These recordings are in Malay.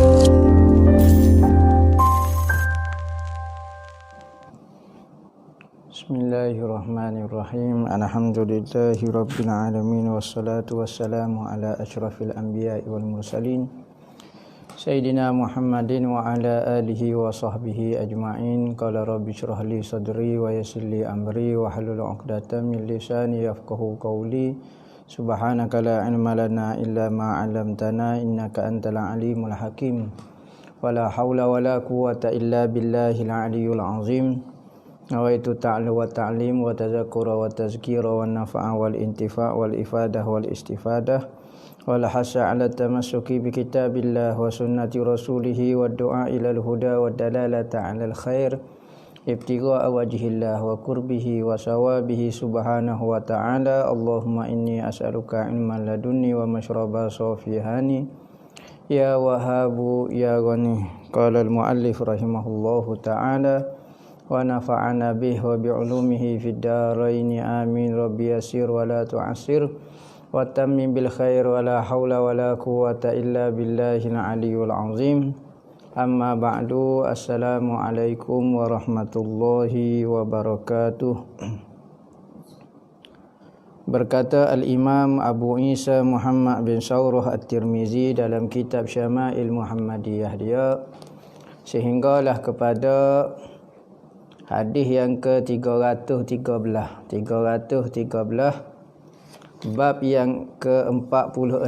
Bismillahirrahmanirrahim. Alhamdulillahi rabbil alamin wassalatu wassalamu ala asyrafil anbiya'i wal mursalin Sayyidina Muhammadin wa ala alihi wa sahbihi ajma'in. Qala rabbi shrah li sadri wa yassir li amri wa hlul 'uqdatam min lisani yafqahu qawli. Subhanaka la ilma lana illa ma 'allamtana innaka antal alimul hakim. Wala haula wala quwwata illa billahil aliyyil azim. Nawaitu ta'lu wa ta'lim wa tazakkura wa tazkira wa nafa'a wal intifa' wal ifadah wal istifadah wal hasa 'ala tamassuki bi kitabillah wa sunnati rasulih wa du'a ila al-huda wa dalalata 'ala al-khair ibtigha'a wajhillah wa qurbihi wa sawabihi subhanahu wa ta'ala. Allahumma inni as'aluka ilman ladunni wa mashraba safihani ya wahabu ya ghani. Qala al-muallif rahimahullahu ta'ala wa nafa'ana bihi wa bi'ulumihi fid dharain amin. Rabbi yassir wa la tu'assir wa tammim bil khair wa la haula wa la quwwata illa billahil aliyyil azim. Amma ba'du. Assalamu alaikum warahmatullahi wabarakatuh. Berkata Al-Imam Abu Isa Muhammad bin Sawrah At-Tirmizi dalam kitab Syama'il Muhammadiyah dia, sehinggalah kepada hadis yang ke-313 bab yang ke-46,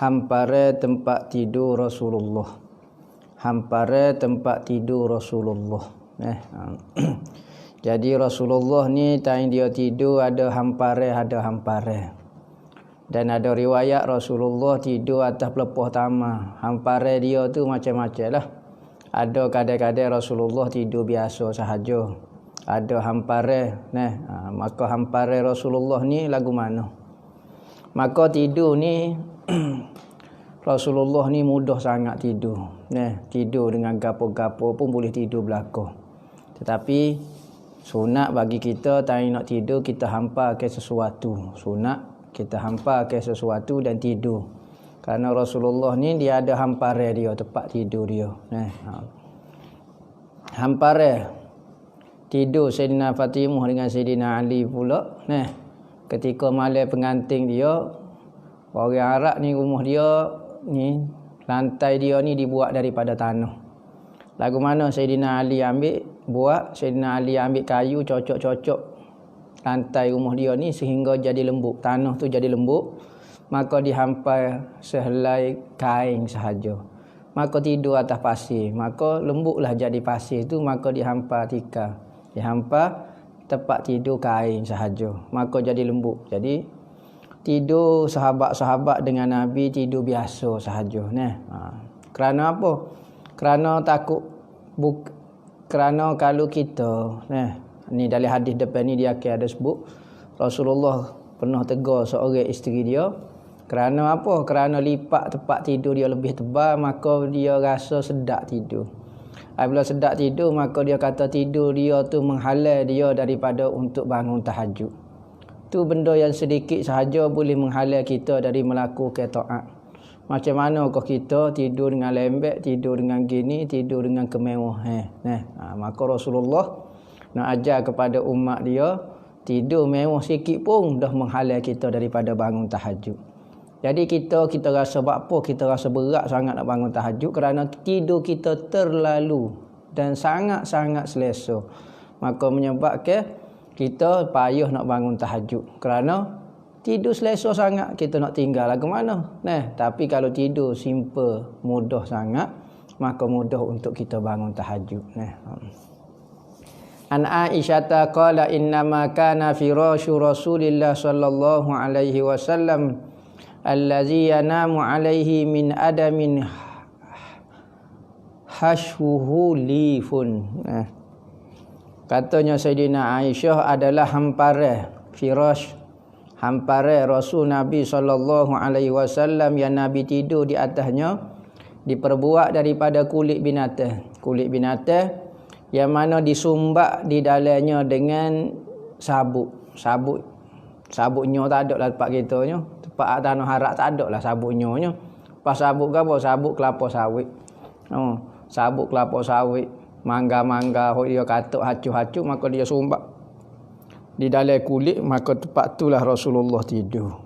hampare tempat tidur Rasulullah. Hampare tempat tidur Rasulullah. Jadi Rasulullah ni time dia tidur ada hampare. Dan ada riwayat Rasulullah tidur atas pelepah tamar. Hampare dia tu macam-macam lah. Ada kadang-kadang Rasulullah tidur biasa sahaja. Ada hampare. Maka hampare Rasulullah ni lagu mana? Maka tidur ni Rasulullah ni mudah sangat tidur. Tidur dengan gapo-gapo pun boleh tidur belakang. Tetapi sunat bagi kita tak nak tidur kita hampa ke sesuatu. Sunat kita hampa ke sesuatu dan tidur. Karena Rasulullah ni dia ada hampare dia, tempat tidur dia. Hampare tidur Sayyidina Fatimah dengan Sayyidina Ali pula. Ketika malam pengantin dia, orang Arab ni rumah dia ni, lantai dia ni dibuat daripada tanah. Lagu mana Sayyidina Ali Sayyidina Ali ambil kayu cocok-cocok lantai rumah dia ni sehingga jadi lembut. Tanah tu jadi lembut. Maka dihampai sehelai kain sahaja. Maka tidur atas pasir. Maka lembutlah jadi pasir tu. Maka dihampa tikar. Dihampa tempat tidur kain sahaja. Maka jadi lembut. Jadi tidur sahabat-sahabat dengan Nabi tidur biasa sahaja. Kerana apa? Kerana takut. Kerana kalau kita. Ni dalam hadis depan ni dia akan ada sebut. Rasulullah pernah tegur seorang isteri dia. Kerana apa? Kerana lipat tempat tidur dia lebih tebal, maka dia rasa sedap tidur. Apabila sedap tidur, maka dia kata tidur dia tu menghalang dia daripada untuk bangun tahajud. Tu benda yang sedikit sahaja boleh menghalang kita dari melakukan taat. Macam mana kau kita tidur dengan lembek, tidur dengan gini, tidur dengan kemewahan. Maka Rasulullah nak ajar kepada umat dia, tidur mewah sikit pun dah menghalang kita daripada bangun tahajud. Jadi kita rasa apa? Kita rasa berat sangat nak bangun tahajud kerana tidur kita terlalu dan sangat-sangat selesa. Maka menyebabkan kita payah nak bangun tahajud kerana tidur selesa sangat kita nak tinggal lagu mana. Tapi kalau tidur simple, mudah sangat, maka mudah untuk kita bangun tahajud. An Aisyah qala innama kana firasyu Rasulillah sallallahu alaihi wasallam allazi yanamu alaihi min adamin hashwuhu lifun. Katanya Sayyidina Aisyah adalah hampare firash, hampare Rasul Nabi sallallahu alaihi wasallam yang Nabi tidur di atasnya diperbuat daripada kulit binatang. Kulit binatang yang mana disumbat di dalamnya dengan sabuk. Sabuknya tak ada lah tempat kita nya. Tempat tanah harak tak ada lah sabuknya nya. Pas sabuk ke apa? Sabuk kelapa sawit. Sabuk kelapa sawit. Mangga-mangga hok dia katuk hacu-hacu maka dia sumbat di dalam kulit, maka tempat itulah Rasulullah tidur.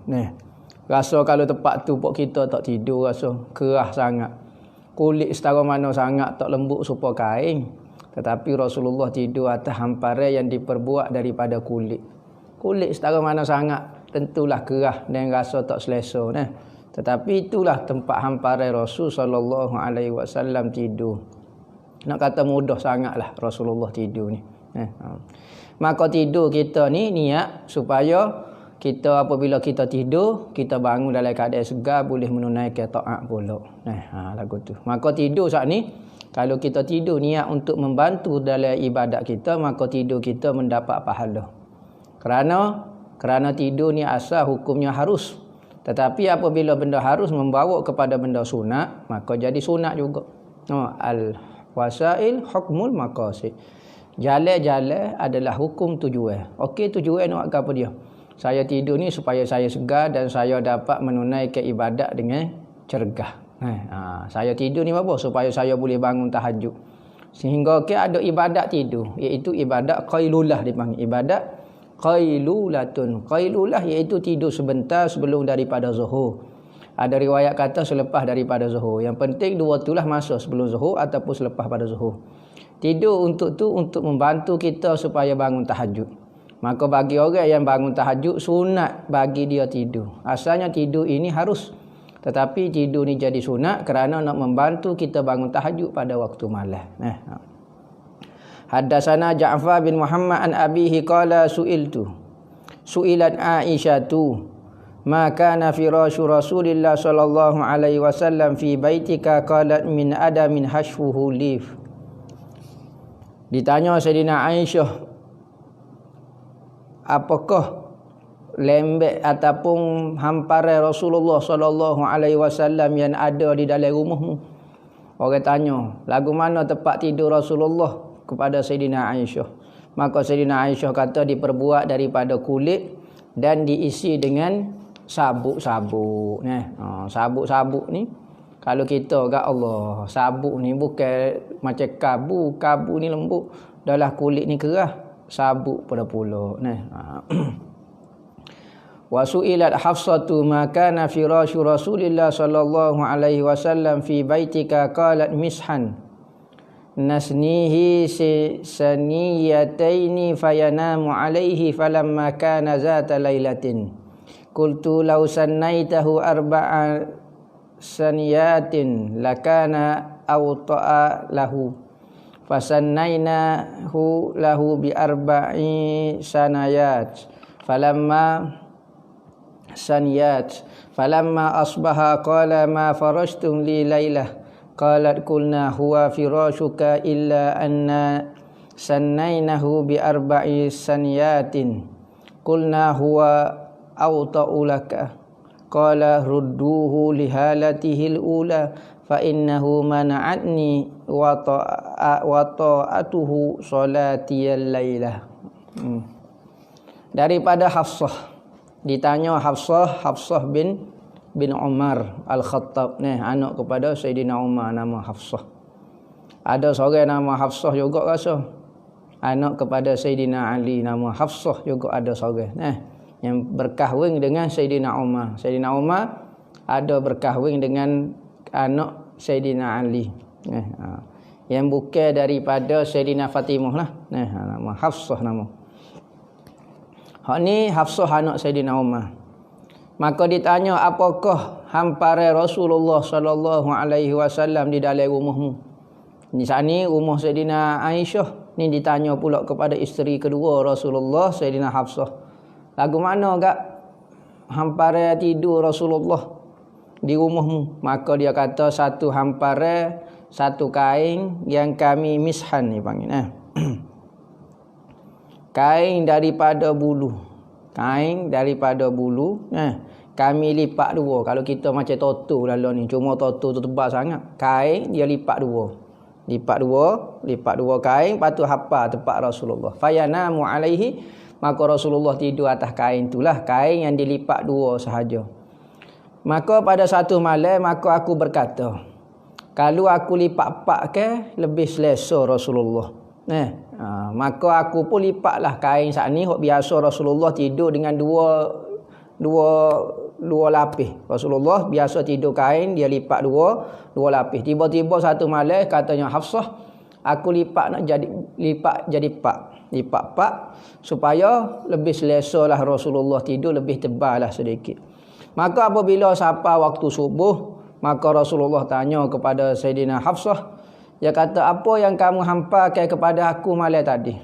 Rasa kalau tempat tu pok kita tak tidur, rasa kerah sangat. Kulit setara mana sangat tak lembut serupa kain. Tetapi Rasulullah tidur atas hamparan yang diperbuat daripada kulit. Kulit setara mana sangat, tentulah kerah dan rasa tak selesa. Tetapi itulah tempat hamparan Rasul sallallahu alaihi wasallam tidur. Nak kata mudah sangatlah Rasulullah tidur ni. Maka tidur kita ni niat supaya kita apabila kita tidur, kita bangun dalam keadaan segar, boleh menunaikan taat pula. Lagu tu. Maka tidur saat ni, kalau kita tidur niat untuk membantu dalam ibadat kita, maka tidur kita mendapat pahala. Kerana tidur ni asal hukumnya harus. Tetapi apabila benda harus membawa kepada benda sunat, maka jadi sunat juga. Wasail hukmul maqasid. Jalan-jalan adalah hukum tujuan. Okey, tujuan nak apa dia? Saya tidur ni supaya saya segar dan saya dapat menunaikan ibadat dengan cergah. Saya tidur ni apa? Supaya saya boleh bangun tahajud. Sehingga ada ibadat tidur, iaitu ibadat qailulah dipanggil. Ibadat qailulatun. Qailulah iaitu tidur sebentar sebelum daripada zuhur. Ada riwayat kata selepas daripada zuhur. Yang penting dua itulah masa, sebelum zuhur ataupun selepas pada zuhur. Tidur untuk membantu kita supaya bangun tahajud. Maka bagi orang yang bangun tahajud, sunat bagi dia tidur. Asalnya tidur ini harus. Tetapi tidur ni jadi sunat kerana nak membantu kita bangun tahajud pada waktu malam. Haddatsana Ja'far bin Muhammad an abihi qala su'ilat Aisyatu ma kana firasyu Rasulillah sallallahu alaihi wasallam fi baitika qalat min adamin hashfuhu lif. Ditanya Sayyidina Aisyah, apakah lembek ataupun hamparan Rasulullah sallallahu alaihi wasallam yang ada di dalam rumahmu? Orang tanya, lagu mana tempat tidur Rasulullah kepada Sayyidina Aisyah? Maka Sayyidina Aisyah kata diperbuat daripada kulit dan diisi dengan sabuk-sabuk. Sabuk-sabuk ni kalau kita kat Allah, sabuk ni bukan macam kabu. Kabu ni lembut, dalam kulit ni kerah, sabuk pada pula. Wa su'ilat Hafsatu ma kana firasyu Rasulillah sallallahu alaihi wasallam fi baitika qalat mishan nasnihi saniyataini fayanamu alaihi falamma kana zata lailatin qultu law sannaitahu arba'a saniyatin lakana awta'a lahu fasannainahu lahu bi arba'i sanayat falamma asbaha qala ma farashtum li lailah qalat qulna huwa firashuka illa anna sannainahu bi arba'i saniyatin qulna huwa awta'u laka qala rudduhu li halatihi al-ula fa innahu mana'atni wa ta'atuhu salatiyal lailah. Daripada Hafsah, ditanya Hafsah bin Umar Al-Khattab ni, anak kepada Sayyidina Umar, nama Hafsah. Ada seorang nama Hafsah juga rasa, anak kepada Sayyidina Ali, nama Hafsah juga ada seorang yang berkahwin dengan Sayyidina Umar. Sayyidina Umar ada berkahwin dengan anak Sayyidina Ali, yang bukan daripada Sayyidina Fatimah lah. Nama Hafsah nama. Hak ni Hafsah anak Sayyidina Umar. Maka ditanya, apakah hamparan Rasulullah sallallahu alaihi wasallam di dalam rumahmu? Di sana rumah Sayyidina Aisyah. Ni ditanya pula kepada isteri kedua Rasulullah, Sayyidina Hafsah. Lagu mana kak hamparan tidur Rasulullah di rumahmu? Maka dia kata, satu hamparan, satu kain yang kami mishan ni panggil. Kain daripada bulu. Kain daripada bulu. Kami lipat dua. Kalau kita macam toto lalu ni, cuma toto tu tebal sangat. Kain dia lipat dua. Lipat dua kain, lepas tu hafal tempat Rasulullah. Fayanamu alaihi, maka Rasulullah tidur atas kain itulah, kain yang dilipat dua sahaja. Maka pada satu malam maka aku berkata, kalau aku lipat 4 ke lebih selesa Rasulullah. Maka aku pun lipatlah kain saat ni hok biasa Rasulullah tidur dengan dua lapis. Rasulullah biasa tidur kain dia lipat dua lapis. Tiba-tiba satu malam katanya Hafsah, aku lipat jadi 4. Lipat 4 supaya lebih selesa lah Rasulullah tidur, lebih tebal lah sedikit. Maka apabila sampai waktu subuh, maka Rasulullah tanya kepada Sayyidina Hafsah, dia kata, apa yang kamu hampakan kepada aku malam tadi?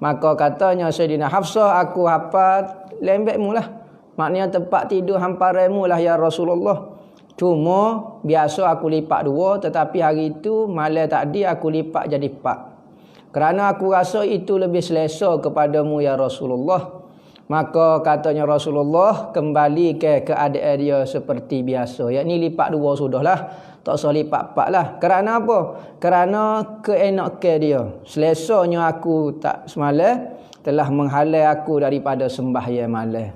Maka katanya Sayyidina Hafsah, aku hafal lembekmu lah. Maknanya tempat tidur hamparanmu lah ya Rasulullah. Cuma biasa aku lipat 2, tetapi hari itu malam tadi aku lipat jadi 4. Kerana aku rasa itu lebih selesa kepadamu ya Rasulullah. Maka katanya Rasulullah kembali ke keadaan dia seperti biasa. Yakni lipat 2 sudahlah. Tak usah lipat 4 lah. Kerana apa? Kerana keenakan dia. Selesanya aku tak semalam telah menghalang aku daripada sembahyang malam.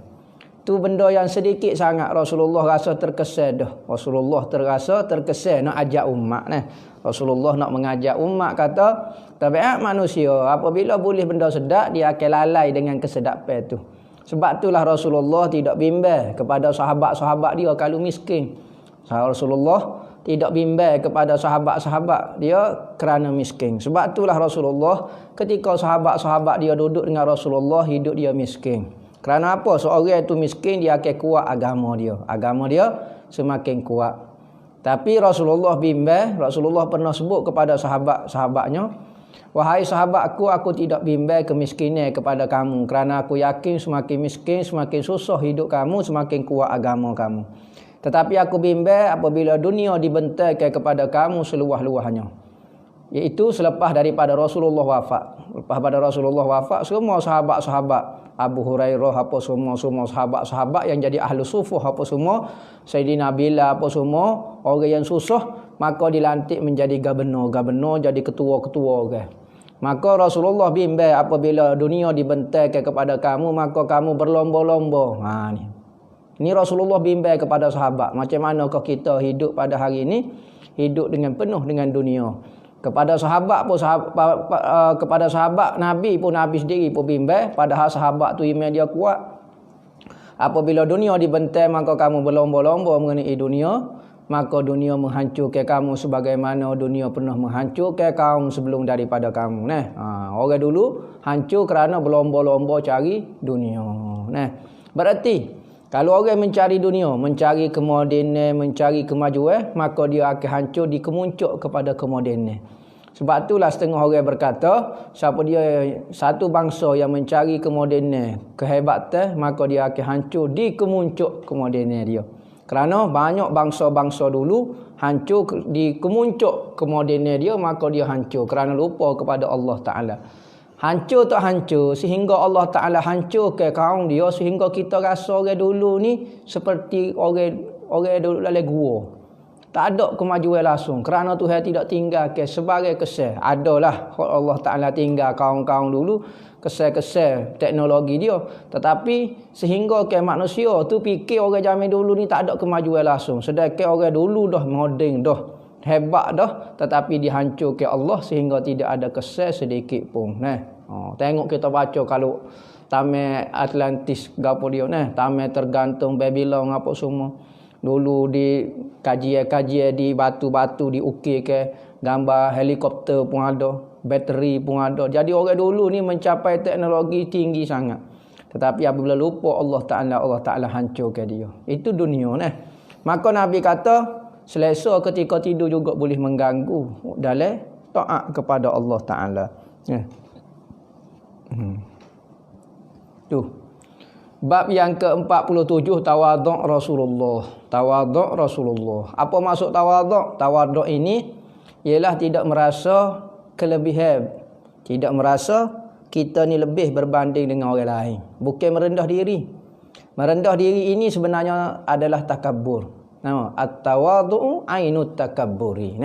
Tu benda yang sedikit sangat Rasulullah rasa terkesan dah. Rasulullah terasa terkesan nak ajak umat. Rasulullah nak mengajak umat, kata tabiat manusia apabila boleh benda sedap dia akan lalai dengan kesedapan tu. Sebab itulah Rasulullah tidak bimbang kepada sahabat-sahabat dia kalau miskin. Rasulullah tidak bimbang kepada sahabat-sahabat dia kerana miskin. Sebab itulah Rasulullah ketika sahabat-sahabat dia duduk dengan Rasulullah, hidup dia miskin. Kerana apa? Seorang itu miskin, dia akan kuat agama dia. Agama dia semakin kuat. Tapi Rasulullah bimbang, Rasulullah pernah sebut kepada sahabat-sahabatnya, wahai sahabatku, aku tidak bimbang kemiskinan kepada kamu. Kerana aku yakin semakin miskin, semakin susah hidup kamu, semakin kuat agama kamu. Tetapi aku bimbang apabila dunia dibentangkan kepada kamu seluas-luasnya. Iaitu selepas daripada Rasulullah wafat. Lepas pada Rasulullah wafat, semua sahabat-sahabat, Abu Hurairah apa semua sahabat-sahabat yang jadi ahlu sufah apa semua, Sayyidina Bilal apa semua, orang yang susah, maka dilantik menjadi gubernur, jadi ketua-ketua orang. Maka Rasulullah bimbang apabila dunia dibentangkan kepada kamu, maka kamu berlomba-lomba. Ini Rasulullah bimbang kepada sahabat. Macam manakah kita hidup pada hari ini? Hidup dengan penuh dengan dunia. Kepada sahabat pun kepada sahabat Nabi pun Nabi sendiri pun bimbang, padahal sahabat tu iman dia kuat. Apabila dunia dibentang maka kamu berlomba-lomba mengenai dunia, maka dunia menghancurkan kamu sebagaimana dunia pernah menghancurkan kaum sebelum daripada kamu. Orang dulu hancur kerana berlomba-lomba cari dunia. Berarti kalau orang mencari dunia, mencari kemodenan, mencari kemajuan, maka dia akan hancur dikemuncuk kepada kemodenan. Sebab itulah setengah orang berkata, siapa dia satu bangsa yang mencari kemodenan, kehebatan, maka dia akan hancur dikemuncuk kemodenan dia. Kerana banyak bangsa-bangsa dulu hancur dikemuncuk kemodenan dia, maka dia hancur kerana lupa kepada Allah Ta'ala. Hancur tak hancur sehingga Allah Ta'ala hancur ke kaum dia, sehingga kita rasa orang dulu ni seperti orang dulu dalam gua. Tak ada kemajuan langsung kerana Tuhan tidak tinggal ke sebagai kesan. Adalah Allah Ta'ala tinggal kaum-kaum dulu kesan-kesan teknologi dia. Tetapi sehingga ke manusia tu fikir orang zaman dulu ni tak ada kemajuan langsung. Sedangkan orang dulu dah moden dah hebat dah, tetapi dihancur ke Allah sehingga tidak ada kesan sedikit pun. Tengok kita baca kalau tamat Atlantis gapo dia tamat tergantung Babylon apa semua. Dulu di kajian-kajian di batu-batu diukir ke gambar helikopter pun ada, bateri pun ada. Jadi orang dulu ni mencapai teknologi tinggi sangat. Tetapi apabila lupa Allah Ta'ala hancurkan dia. Itu dunia Maka Nabi kata selesa ketika tidur juga boleh mengganggu dalam taat kepada Allah Ta'ala. Bab yang ke-47, tawaduk Rasulullah. Tawaduk Rasulullah. Apa maksud tawaduk? Tawaduk ini ialah tidak merasa kelebihan. Tidak merasa kita ni lebih berbanding dengan orang lain. Bukan merendah diri. Merendah diri ini sebenarnya adalah takabbur. At-tawadhu'u ainut takabburi.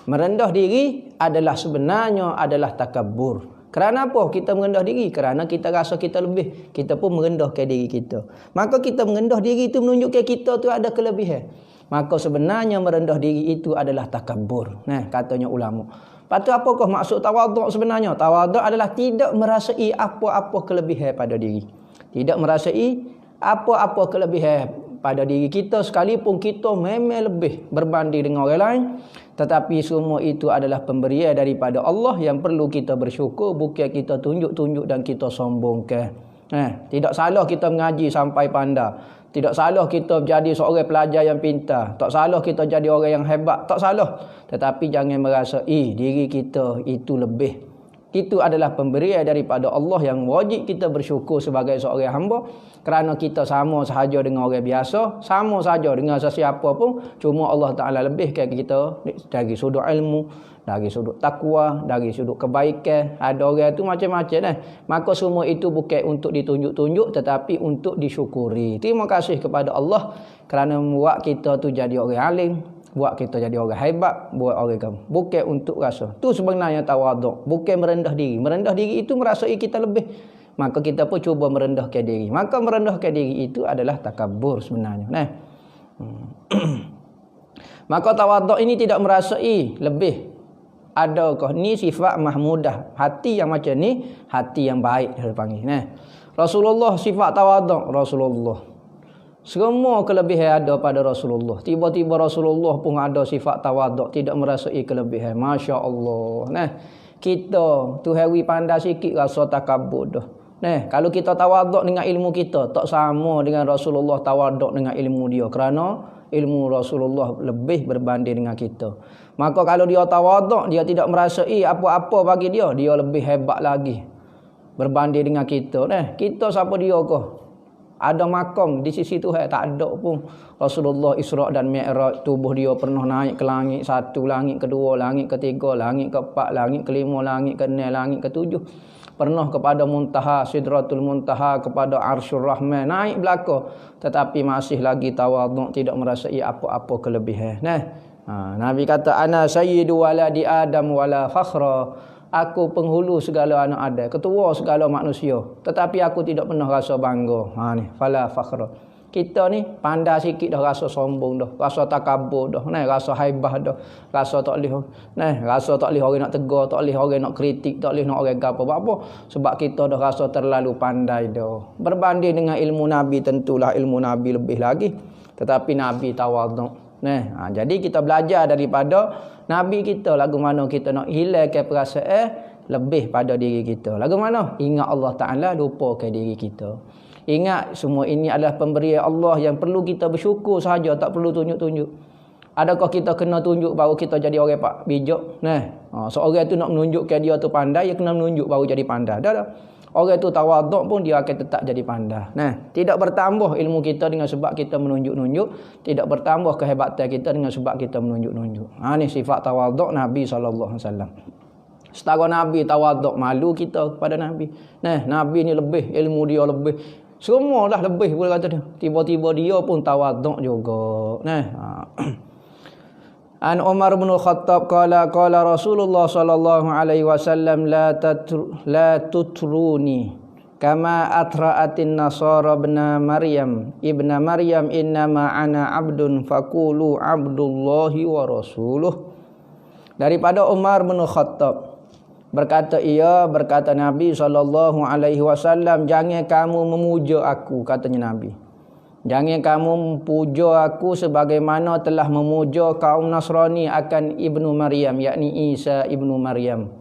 Merendah diri sebenarnya adalah takabbur. Kerana apa kita merendah diri? Kerana kita rasa kita lebih. Kita pun merendahkan diri kita. Maka kita merendah diri itu menunjukkan kita tu ada kelebihan. Maka sebenarnya merendah diri itu adalah takabur. Nah, katanya ulama. Lepas tu apakah maksud tawaduk sebenarnya? Tawaduk adalah tidak merasai apa-apa kelebihan pada diri. Tidak merasai apa-apa kelebihan pada diri kita sekalipun kita memang lebih berbanding dengan orang lain. Tetapi semua itu adalah pemberian daripada Allah yang perlu kita bersyukur, bukan kita tunjuk-tunjuk dan kita sombongkan. Tidak salah kita mengaji sampai pandai. Tidak salah kita jadi seorang pelajar yang pintar. Tak salah kita jadi orang yang hebat. Tak salah. Tetapi jangan merasa diri kita itu lebih. Itu adalah pemberian daripada Allah yang wajib kita bersyukur sebagai seorang hamba. Kerana kita sama sahaja dengan orang biasa. Sama sahaja dengan sesiapa pun. Cuma Allah Ta'ala lebihkan kita dari sudut ilmu, dari sudut takwa, dari sudut kebaikan. Ada orang tu macam-macam. Maka semua itu bukan untuk ditunjuk-tunjuk, tetapi untuk disyukuri. Terima kasih kepada Allah kerana membuat kita tu jadi orang alim, buat kita jadi orang hebat, buat orang kamu. Bukan untuk rasa. Tu sebenarnya tawaduk. Bukan merendah diri. Merendah diri itu merasai kita lebih. Maka kita pun cuba merendahkan diri. Maka merendahkan diri itu adalah takabur sebenarnya. Maka tawaduk ini tidak merasai lebih. Adakah ni sifat mahmudah? Hati yang macam ni, hati yang baik dia panggil. Rasulullah sifat tawaduk. Rasulullah semua kelebihan ada pada Rasulullah. Tiba-tiba Rasulullah pun ada sifat tawaduk, tidak merasai kelebihan. Masya Allah. Kita tu hari pandai sikit rasa takabur dah. Kalau kita tawaduk dengan ilmu kita, tak sama dengan Rasulullah tawaduk dengan ilmu dia. Kerana ilmu Rasulullah lebih berbanding dengan kita. Maka kalau dia tawaduk, dia tidak merasai apa-apa bagi dia, dia lebih hebat lagi berbanding dengan kita. Kita siapa dia kah? Ada makam di sisi Tuhan? Tak ada pun. Rasulullah Isra' dan Mi'raj, tubuh dia pernah naik ke langit satu, langit kedua, langit ketiga, langit keempat, langit kelima, langit keenam, langit ketujuh. Pernah kepada muntaha, Sidratul Muntaha, kepada Arsyur Rahman, naik belaka. Tetapi masih lagi tawaduk, tidak merasai apa-apa kelebihan. Nabi kata, ana sayyidu waladi Adam wala fakhra. Aku penghulu segala anak Adam, ketua segala manusia. Tetapi aku tidak pernah rasa bangga. Fala fakhra. Kita ni pandai sikit dah rasa sombong dah, rasa takabur dah, rasa haibah dah, rasa tak boleh, rasa tak boleh orang nak tegur, tak boleh orang nak kritik, tak boleh nak orang apa apa. Sebab kita dah rasa terlalu pandai dah. Berbanding dengan ilmu Nabi, tentulah ilmu Nabi lebih lagi. Tetapi Nabi tawaduk. Jadi kita belajar daripada Nabi kita. Lagu mana kita nak hilangkan perasaan lebih pada diri kita? Lagu mana? Ingat Allah Ta'ala, lupakan diri kita. Ingat semua ini adalah pemberian Allah yang perlu kita bersyukur sahaja, tak perlu tunjuk-tunjuk. Adakah kita kena tunjuk baru kita jadi orang pak bijak? Seorang tu nak menunjukkan dia tu pandai, dia kena menunjuk baru jadi pandai. Dah. Orang tu tawaduk pun dia akan tetap jadi pandai. Tidak bertambah ilmu kita dengan sebab kita menunjuk-nunjuk, tidak bertambah kehebatan kita dengan sebab kita menunjuk-nunjuk. Ni sifat tawaduk Nabi sallallahu alaihi wasallam. Setara Nabi tawaduk, malu kita kepada Nabi. Nabi ni lebih, ilmu dia lebih. Semua dah lebih boleh kata dia. Tiba-tiba dia pun tawaduk juga. An Umar bin Khattab qala Rasulullah sallallahu alaihi wasallam la tutruni kama atra'atin nasara ibn Maryam innama ana abdun faqulu abdullahi wa rasuluh. Daripada Umar bin Khattab berkata Nabi SAW, jangan kamu memuja aku, katanya Nabi. Jangan kamu memuja aku sebagaimana telah memuja kaum Nasrani akan Ibnu Maryam, yakni Isa Ibnu Maryam.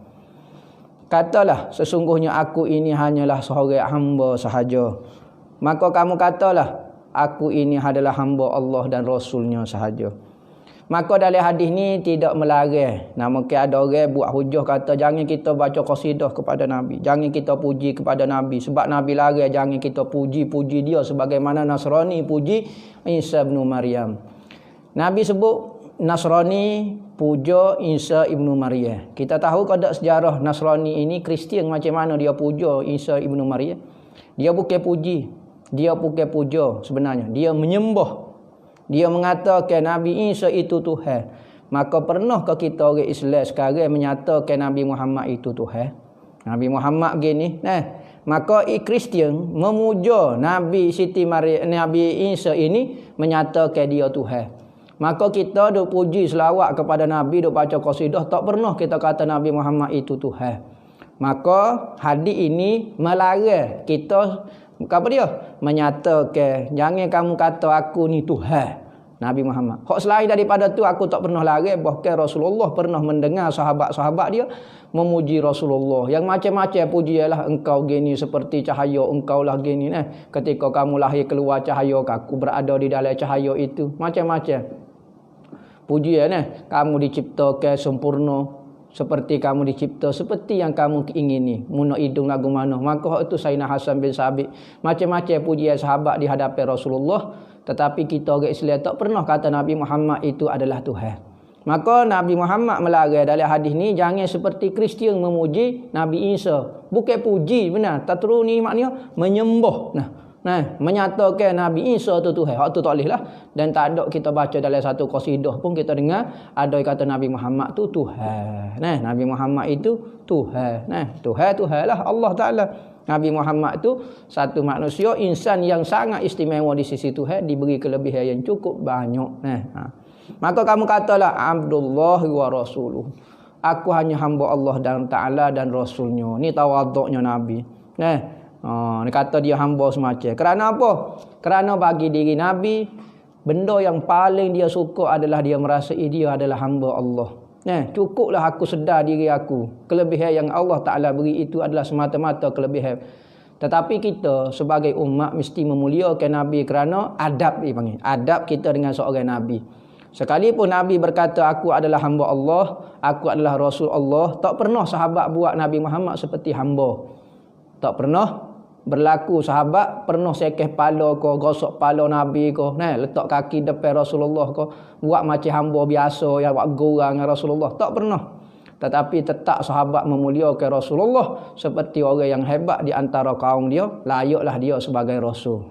Katalah, sesungguhnya aku ini hanyalah seorang hamba sahaja. Maka kamu katalah, aku ini adalah hamba Allah dan Rasulnya sahaja. Maka dalam hadis ni tidak melarang. Mungkin ada orang buat hujah kata jangan kita baca qasidah kepada Nabi, jangan kita puji kepada Nabi, sebab Nabi larang jangan kita puji dia sebagaimana Nasrani puji Isa bin Maryam. Nabi sebut Nasrani puja Isa ibnu Maryam. Kita tahu kadang sejarah Nasrani ini, Kristian macam mana dia puja Isa ibnu Maryam. Dia bukan puji, dia bukan puja sebenarnya, dia menyembah. Dia mengatakan Nabi Isa itu Tuhan. Maka pernahkah kita orang Islam sekarang menyatakan Nabi Muhammad itu Tuhan? Nabi Muhammad gini. Maka Kristian memuja Nabi Siti Maryam, Nabi Isa ini menyatakan dia Tuhan. Maka kita duk puji selawat kepada Nabi, duk baca qasidah, tak pernah kita kata Nabi Muhammad itu Tuhan. Maka hadis ini melarang kita apa dia? Menyatakan jangan kamu kata aku ni Tuhan. Nabi Muhammad. Hak selain daripada tu aku tak pernah larang, bahkan Rasulullah pernah mendengar sahabat-sahabat dia memuji Rasulullah. Yang macam-macam puji ialah engkau gini seperti cahaya, engkau lah gini ketika kamu lahir keluar cahaya, aku berada di dalam cahaya itu. Macam-macam. Puji kamu diciptakan sempurna seperti kamu dicipta, seperti yang kamu ingini. Muna hidung lagu mana. Maka itu Sayyidina Hasan bin Sabit. Macam-macam pujian sahabat di hadapan Rasulullah. Tetapi kita orang Islam tak pernah kata Nabi Muhammad itu adalah Tuhan. Maka Nabi Muhammad melarang dalam hadis ni jangan seperti Kristian memuji Nabi Isa. Bukan puji benar. Tatru ni maknanya menyembah. Menyatakan Nabi Isa tu Tuhan. Hak tu tak boleh lah. Dan tak ada kita baca dalam satu qasidah pun kita dengar ada yang kata Nabi Muhammad tu Tuhan. Nabi Muhammad itu Tuhan. Tuhan lah Allah Ta'ala. Nabi Muhammad tu satu manusia, insan yang sangat istimewa di sisi Tuhan, diberi kelebihan yang cukup banyak. Maka kamu katalah Abdullah wa Rasuluh. Aku hanya hamba Allah dan Ta'ala dan Rasulnya. Ni tawaduknya Nabi. Ni kata dia hamba semacam. Kerana apa? Kerana bagi diri Nabi, benda yang paling dia suka adalah dia merasai dia adalah hamba Allah. Cukuplah aku sedar diri aku. Kelebihan yang Allah Ta'ala beri itu adalah semata-mata kelebihan. Tetapi kita sebagai umat mesti memuliakan Nabi kerana adab dipanggil. Adab kita dengan seorang Nabi. Sekalipun Nabi berkata aku adalah hamba Allah, aku adalah Rasul Allah, tak pernah sahabat buat Nabi Muhammad seperti hamba. Tak pernah berlaku sahabat pernah sekeh pala ko, gosok pala Nabi ko, letak kaki depan Rasulullah ko, buat macam hamba biasa yang buat gorang dengan Rasulullah. Tak pernah. Tetapi tetap sahabat memuliakan Rasulullah seperti orang yang hebat di antara kaum dia, layaklah dia sebagai Rasul.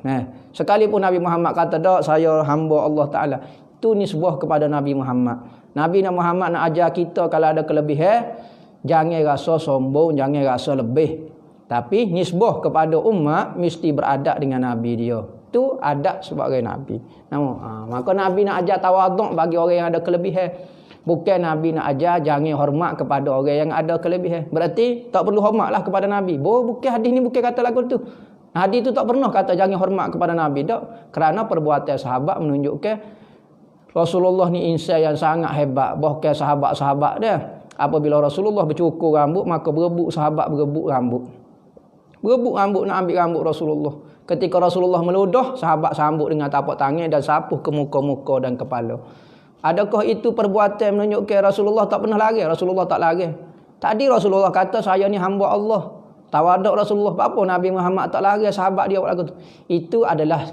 Sekalipun Nabi Muhammad kata dak saya hamba Allah Ta'ala, itu nisbah kepada Nabi Muhammad. Nabi Muhammad nak ajar kita kalau ada kelebihan, jangan rasa sombong, jangan rasa lebih. Tapi nisbah kepada umat mesti beradab dengan Nabi dia. Itu adab sebagai Nabi. Maka Nabi nak ajar tawaduk bagi orang yang ada kelebihan. Bukan Nabi nak ajar jangan hormat kepada orang yang ada kelebihan. Berarti tak perlu hormatlah kepada Nabi. Bukan hadis ni bukan kata lagu tu. Hadis tu tak pernah kata jangan hormat kepada Nabi. Tak. Kerana perbuatan sahabat menunjukkan Rasulullah ni insan yang sangat hebat. Bahkan sahabat-sahabat dia, apabila Rasulullah bercukur rambut, maka berebut sahabat berebut rambut. Berebut rambut nak ambil rambut Rasulullah. Ketika Rasulullah meludah, sahabat sambut dengan tapak tangan dan sapuh ke muka-muka dan kepala. Adakah itu perbuatan menunjukkan Rasulullah tak pernah lari? Rasulullah tak lari. Tadi Rasulullah kata saya ni hamba Allah. Tawaduk Rasulullah. Apa Nabi Muhammad tak lari, sahabat dia buat lagu tu? Itu adalah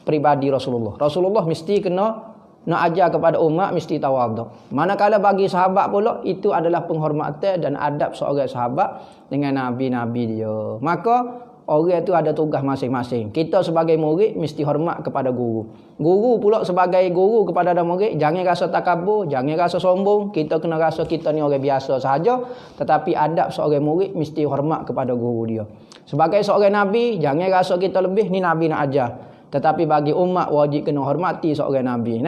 pribadi Rasulullah. Rasulullah mesti kena nak ajar kepada umat mesti tawaduk. Manakala bagi sahabat pula itu adalah penghormatan dan adab seorang sahabat dengan nabi-nabi dia. Maka orang itu ada tugas masing-masing. Kita sebagai murid mesti hormat kepada guru. Guru pula sebagai guru kepada murid jangan rasa takabur, jangan rasa sombong. Kita kena rasa kita ni orang biasa sahaja, tetapi adab seorang murid mesti hormat kepada guru dia. Sebagai seorang nabi jangan rasa kita lebih, ni nabi nak ajar. Tetapi bagi umat wajib kena hormati seorang Nabi.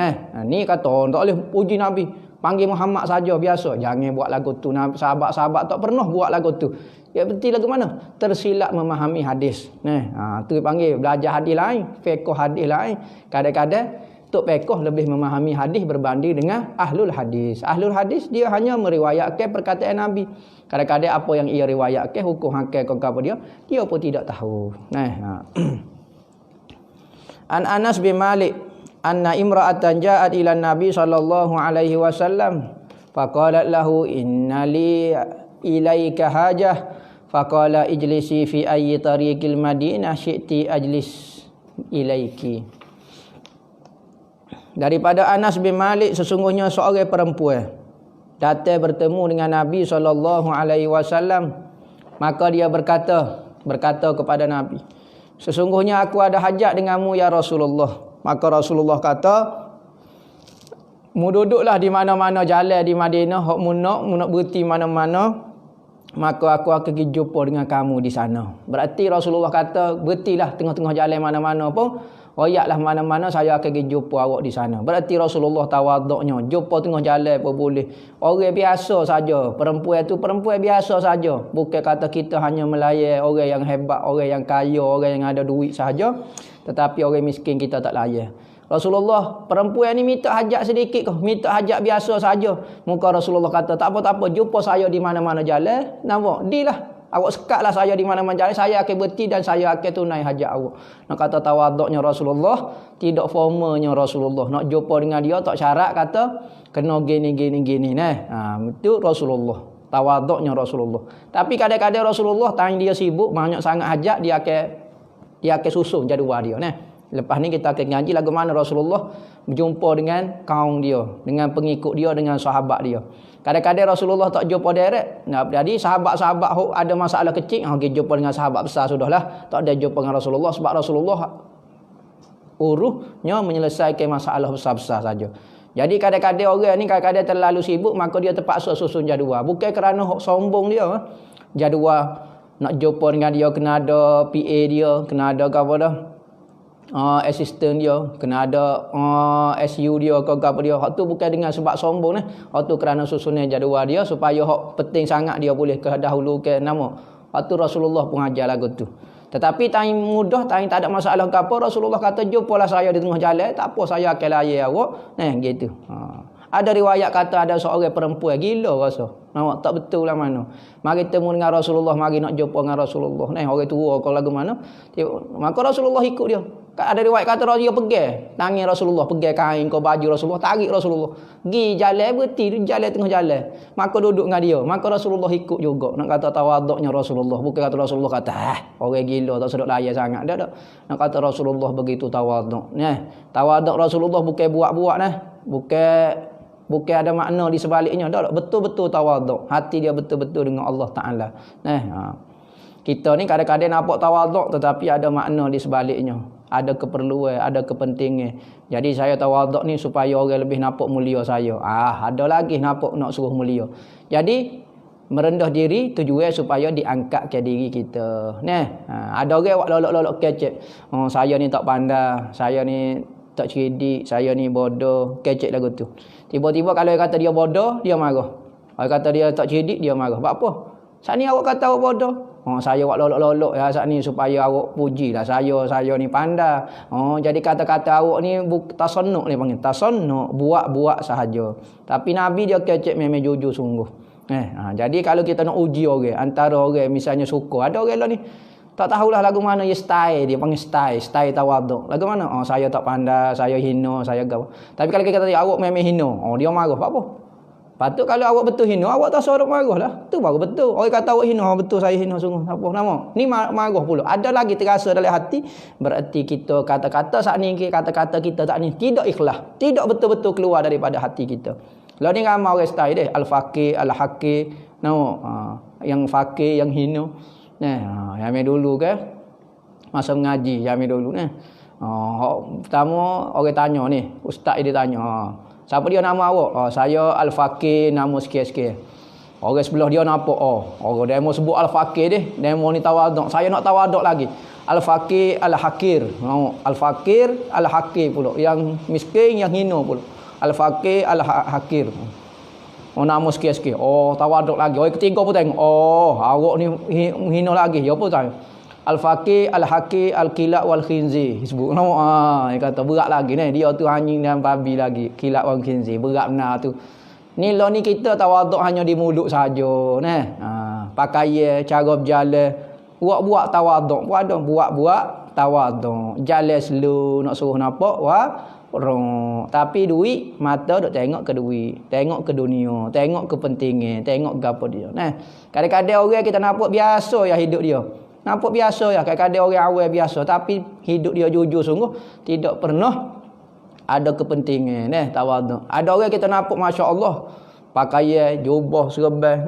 Ni kata orang tak boleh puji Nabi. Panggil Muhammad saja biasa. Jangan buat lagu tu. Sahabat-sahabat tak pernah buat lagu tu. Ya berarti lagu mana? Tersilap memahami hadis. Tu panggil belajar hadis lain. Fiqh hadis lain. Kadang-kadang Tok Fiqh lebih memahami hadis berbanding dengan ahlul hadis. Ahlul hadis dia hanya meriwayatkan perkataan Nabi. Kadang-kadang apa yang ia riwayatkan, hukum hakik apa dia pun tidak tahu. An Anas bin Malik anna imra'atan ja'at ila Nabi sallallahu alaihi wasallam faqalat lahu inna li ilaika hajah faqala ijlisi fi ayyi tariqil Madinah syi'ti ajlis ilaiki. Daripada Anas bin Malik, sesungguhnya seorang perempuan datang bertemu dengan Nabi sallallahu alaihi wasallam, maka dia berkata kepada Nabi, sesungguhnya aku ada hajat denganmu ya Rasulullah. Maka Rasulullah kata, mu duduklah di mana-mana jalan di Madinah, hok mu nak berhenti mana-mana, maka aku akan pergi jumpa dengan kamu di sana. Berarti Rasulullah kata, berhentilah tengah-tengah jalan mana-mana pun, royaklah mana-mana, saya akan pergi jumpa awak di sana. Berarti Rasulullah tawaduknya, jumpa tengah jalan pun boleh. Orang biasa saja, perempuan itu perempuan biasa saja. Bukan kata kita hanya melayan orang yang hebat, orang yang kaya, orang yang ada duit saja, tetapi orang miskin kita tak layan. Rasulullah, perempuan ni minta hajat sedikit kau, minta hajat biasa saja. Muka Rasulullah kata, tak apa-tak apa, jumpa saya di mana-mana jalan. Nampak? Dilah. Awak sekatlah saya di mana-mana jalan, saya akan berhenti dan saya akan tunai hajat awak. Nak kata tawaduknya Rasulullah, tidak formalnya Rasulullah. Nak jumpa dengan dia tak syarat kata kena gini. Itu Rasulullah. Tawaduknya Rasulullah. Tapi kadang-kadang Rasulullah tanya dia sibuk, banyak sangat hajat, dia akan susun jadual dia. Lepas ni kita akan ngaji lagu mana Rasulullah berjumpa dengan kaum dia, dengan pengikut dia, dengan sahabat dia. Kadang-kadang Rasulullah tak jumpa direct. Jadi sahabat-sahabat ada masalah kecil, pergi jumpa dengan sahabat besar sudahlah. Tak ada jumpa dengan Rasulullah sebab Rasulullah uruhnya menyelesaikan masalah besar-besar saja. Jadi kadang-kadang orang ni kadang-kadang terlalu sibuk, maka dia terpaksa susun jadual. Bukan kerana sombong dia. Jadual nak jumpa dengan dia kena ada PA dia, kena ada apa dah? Assistant dia, kena ada SU dia ke apa dia. Hak tu bukan dengan sebab sombong ni. Hak tu kerana susunan jadual dia supaya hak penting sangat dia boleh kedahulukan nama. Hak tu Rasulullah pun ajar lagu tu. Tetapi time mudah, time tak ada masalah ke apa, Rasulullah kata jumpalah saya di tengah jalan, tak apa saya akan layan awak. Gitu. Ada riwayat kata ada seorang perempuan gila rasa. Nampak tak betul lah mana. Mari temu dengan Rasulullah, mari nak jumpa dengan Rasulullah. Orang tua kalau lagu mana. Maka Rasulullah ikut dia. Ada riwayat kata dia pegang tangan Rasulullah, pegang kain ke baju Rasulullah, tarik Rasulullah. Pergi jalan, berhenti jalan tengah jalan. Maka duduk dengan dia. Maka Rasulullah ikut juga. Nak kata tawaduknya Rasulullah. Bukan kata Rasulullah kata, orang gila tak sedap layan sangat. Tak. Nak kata Rasulullah begitu tawaduk. Tawaduk Rasulullah bukan buat-buat . Bukan ada makna di sebaliknya. Tak. Betul-betul tawaduk. Hati dia betul-betul dengan Allah Ta'ala. Kita ni kadang-kadang nampak tawaduk tetapi ada makna di sebaliknya. Ada keperluan, ada kepentingan. Jadi saya tawaduk ni supaya orang lebih nampak mulia saya. Ada lagi nampak nak suruh mulia. Jadi merendah diri tujuan supaya diangkat ke diri kita. Ada orang buat lolok-lolok kecek. Saya ni tak pandai, saya ni tak cerdik, saya ni bodoh, kecek lagu tu. Tiba-tiba kalau dia kata dia bodoh, dia marah. Kalau kata dia tak cerdik, dia marah. Sebab apa? Saat ni awak kata awak bodoh. Saya buat lolok-lolok ya saat ni supaya awak pujilah saya ni pandai. Jadi kata-kata awak ni tasannuk ni panggil. Tasannuk, buat-buat sahaja. Tapi Nabi dia kecek memang jujur sungguh. Jadi kalau kita nak uji orang, antara orang misalnya suka, ada orang lah ni tak tahulah lagu mana dia style, dia panggil style tawaduk. Lagu mana? Saya tak pandai, saya hina, saya gaul. Tapi kalau kita kata awak memang hina, dia marah. Apa? Patut kalau awak betul hina, awak tak suruh marah lah. Tu baru betul. Orang kata awak hina, betul saya hina sungguh. Apa nama? Ni marah pula. Ada lagi terasa dalam hati, berarti kita kata-kata saat ni, kata-kata kita tak ni tidak ikhlas. Tidak betul-betul keluar daripada hati kita. Lalu ni ramai orang style dia, al-faqih, al-haqih. Yang faqih, yang hina. Yang dulu ke masa mengaji, yang dulu ni. Pertama orang tanya ni, ustaz dia tanya, siapa dia nama awak? Saya Al-Faqih, nama sikit-sikit. Orang sebelah dia nampak, orang demo sebut Al-Faqih dia, demo ni tawaduk. Saya nak tawaduk lagi. Al-Faqih, Al-Hakir. Al-Faqir, Al-Hakir pula. Yang miskin, yang hina pula. Al-Faqih, Al-Hakir. Nama sikit-sikit. Tawaduk lagi. Orang ketiga pun tengok, awak ni hina lagi. Ya apa tanya? Al-Faqih, Al-Haqih, Al-Kilak wal-Khinzir. Sebut nama. Dia kata berat lagi ni. Dia tu anjing dan babi lagi. Kilak wal-Khinzir. Berat benar tu. Ni lah ni kita tawaduk hanya di mulut saja. Pakaian, cara berjalan. Buat-buat tawaduk. Buat-buat tawaduk. Jalan slow. Nak suruh nampak. Tapi duit, mata duk tengok ke duit. Tengok ke dunia. Tengok kepentingan. Tengok ke apa dia. Kadang-kadang orang kita nampak biasa ya hidup dia. Nampak biasa ya, kadang-kadang orang awal biasa. Tapi hidup dia jujur sungguh. Tidak pernah ada kepentingan. Tawaduk. Ada orang kita nampak Masya Allah. Pakaian, jubah, serban.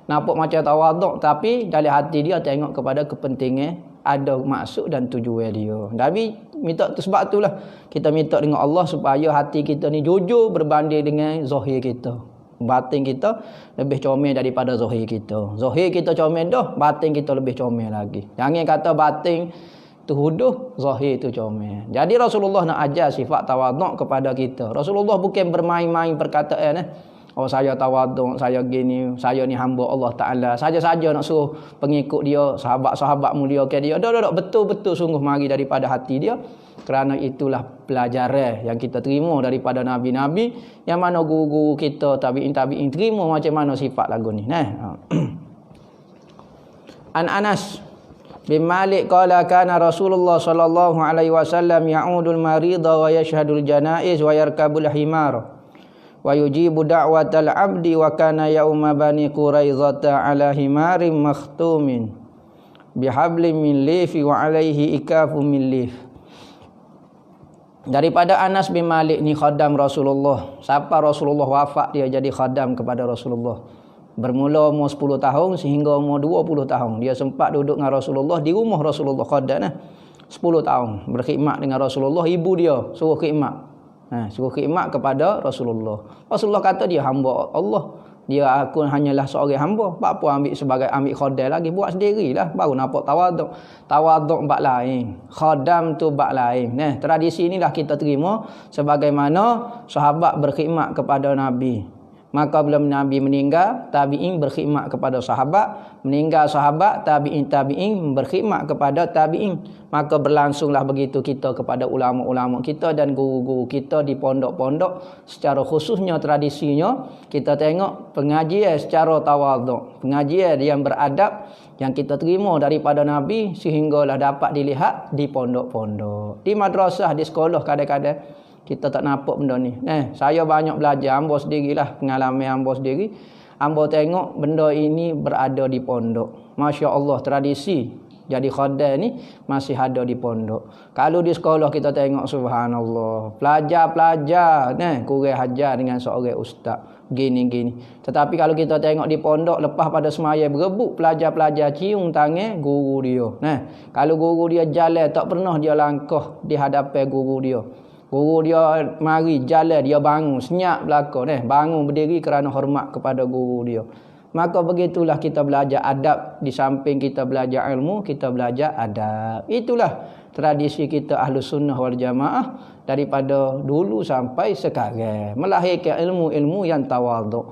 Nampak macam tawaduk. Tapi dalam hati dia tengok kepada kepentingan. Ada maksud dan tujuan dia. Tapi minta sebab itulah. Kita minta dengan Allah supaya hati kita ni jujur berbanding dengan zahir kita. Batin kita lebih comel daripada zahir kita. Zahir kita comel dah, batin kita lebih comel lagi. Jangan kata batin tu huduh, zahir tu comel. Jadi Rasulullah nak ajar sifat tawaduk kepada kita. Rasulullah bukan bermain-main perkataan oh saya tawaduk, saya gini, saya ni hamba Allah Taala. Saja-saja nak suruh pengikut dia, sahabat-sahabat muliakan dia. Dak betul-betul sungguh mari daripada hati dia. Kerana itulah pelajaran yang kita terima daripada nabi-nabi, yang mana guru-guru kita tabi'in terima macam mana sifat lagu ni. An Anas bin Malik qala kana Rasulullah sallallahu alaihi wasallam ya'udul marida wa yashhadul janaiz wa yarkabul himar wa yujibu da'watal abdi wa kana yauma bani quraizata ala himarin makhtumin bihablin min lifi wa alaihi ikafun min lif. Daripada Anas bin Malik ni khadam Rasulullah. Siapa Rasulullah wafat dia jadi khadam kepada Rasulullah. Bermula umur 10 tahun sehingga umur 20 tahun. Dia sempat duduk dengan Rasulullah di rumah Rasulullah khadam 10 tahun. Berkhidmat dengan Rasulullah. Ibu dia suruh khidmat. Suruh khidmat kepada Rasulullah. Rasulullah kata dia hamba Allah. Dia aku hanyalah seorang hamba. Apa ambil sebagai ambil khadam lagi, buat sendirilah baru nampak tawaduk. Tawaduk bab lain, khadam tu bab lain. Tradisi inilah kita terima sebagaimana sahabat berkhidmat kepada Nabi. Maka bila Nabi meninggal, tabi'in berkhidmat kepada sahabat, meninggal sahabat, tabi'in berkhidmat kepada tabi'in. Maka berlangsunglah begitu kita kepada ulama-ulama kita dan guru-guru kita di pondok-pondok. Secara khususnya tradisinya kita tengok pengajian secara tawaduk, pengajian yang beradab yang kita terima daripada Nabi sehinggalah dapat dilihat di pondok-pondok, di madrasah, di sekolah. Kadang-kadang kita tak nampak benda ni. Saya banyak belajar, hamba sendirilah, pengalaman hamba sendiri. Hamba tengok benda ini berada di pondok. Masya Allah, tradisi jadi khadam ni masih ada di pondok. Kalau di sekolah kita tengok subhanallah, pelajar-pelajar kurang hajar dengan seorang ustaz gini-gini. Tetapi kalau kita tengok di pondok, lepas pada semaya berebut, pelajar-pelajar cium tangan guru dia. Kalau guru dia jalan, tak pernah dia langkah di hadapan guru dia. Guru dia mari jalan, dia bangun senyap belaka bangun berdiri kerana hormat kepada guru dia. Maka begitulah kita belajar adab. Di samping kita belajar ilmu, kita belajar adab. Itulah tradisi kita Ahlus Sunnah wal Jamaah daripada dulu sampai sekarang, melahirkan ilmu-ilmu yang tawaduk.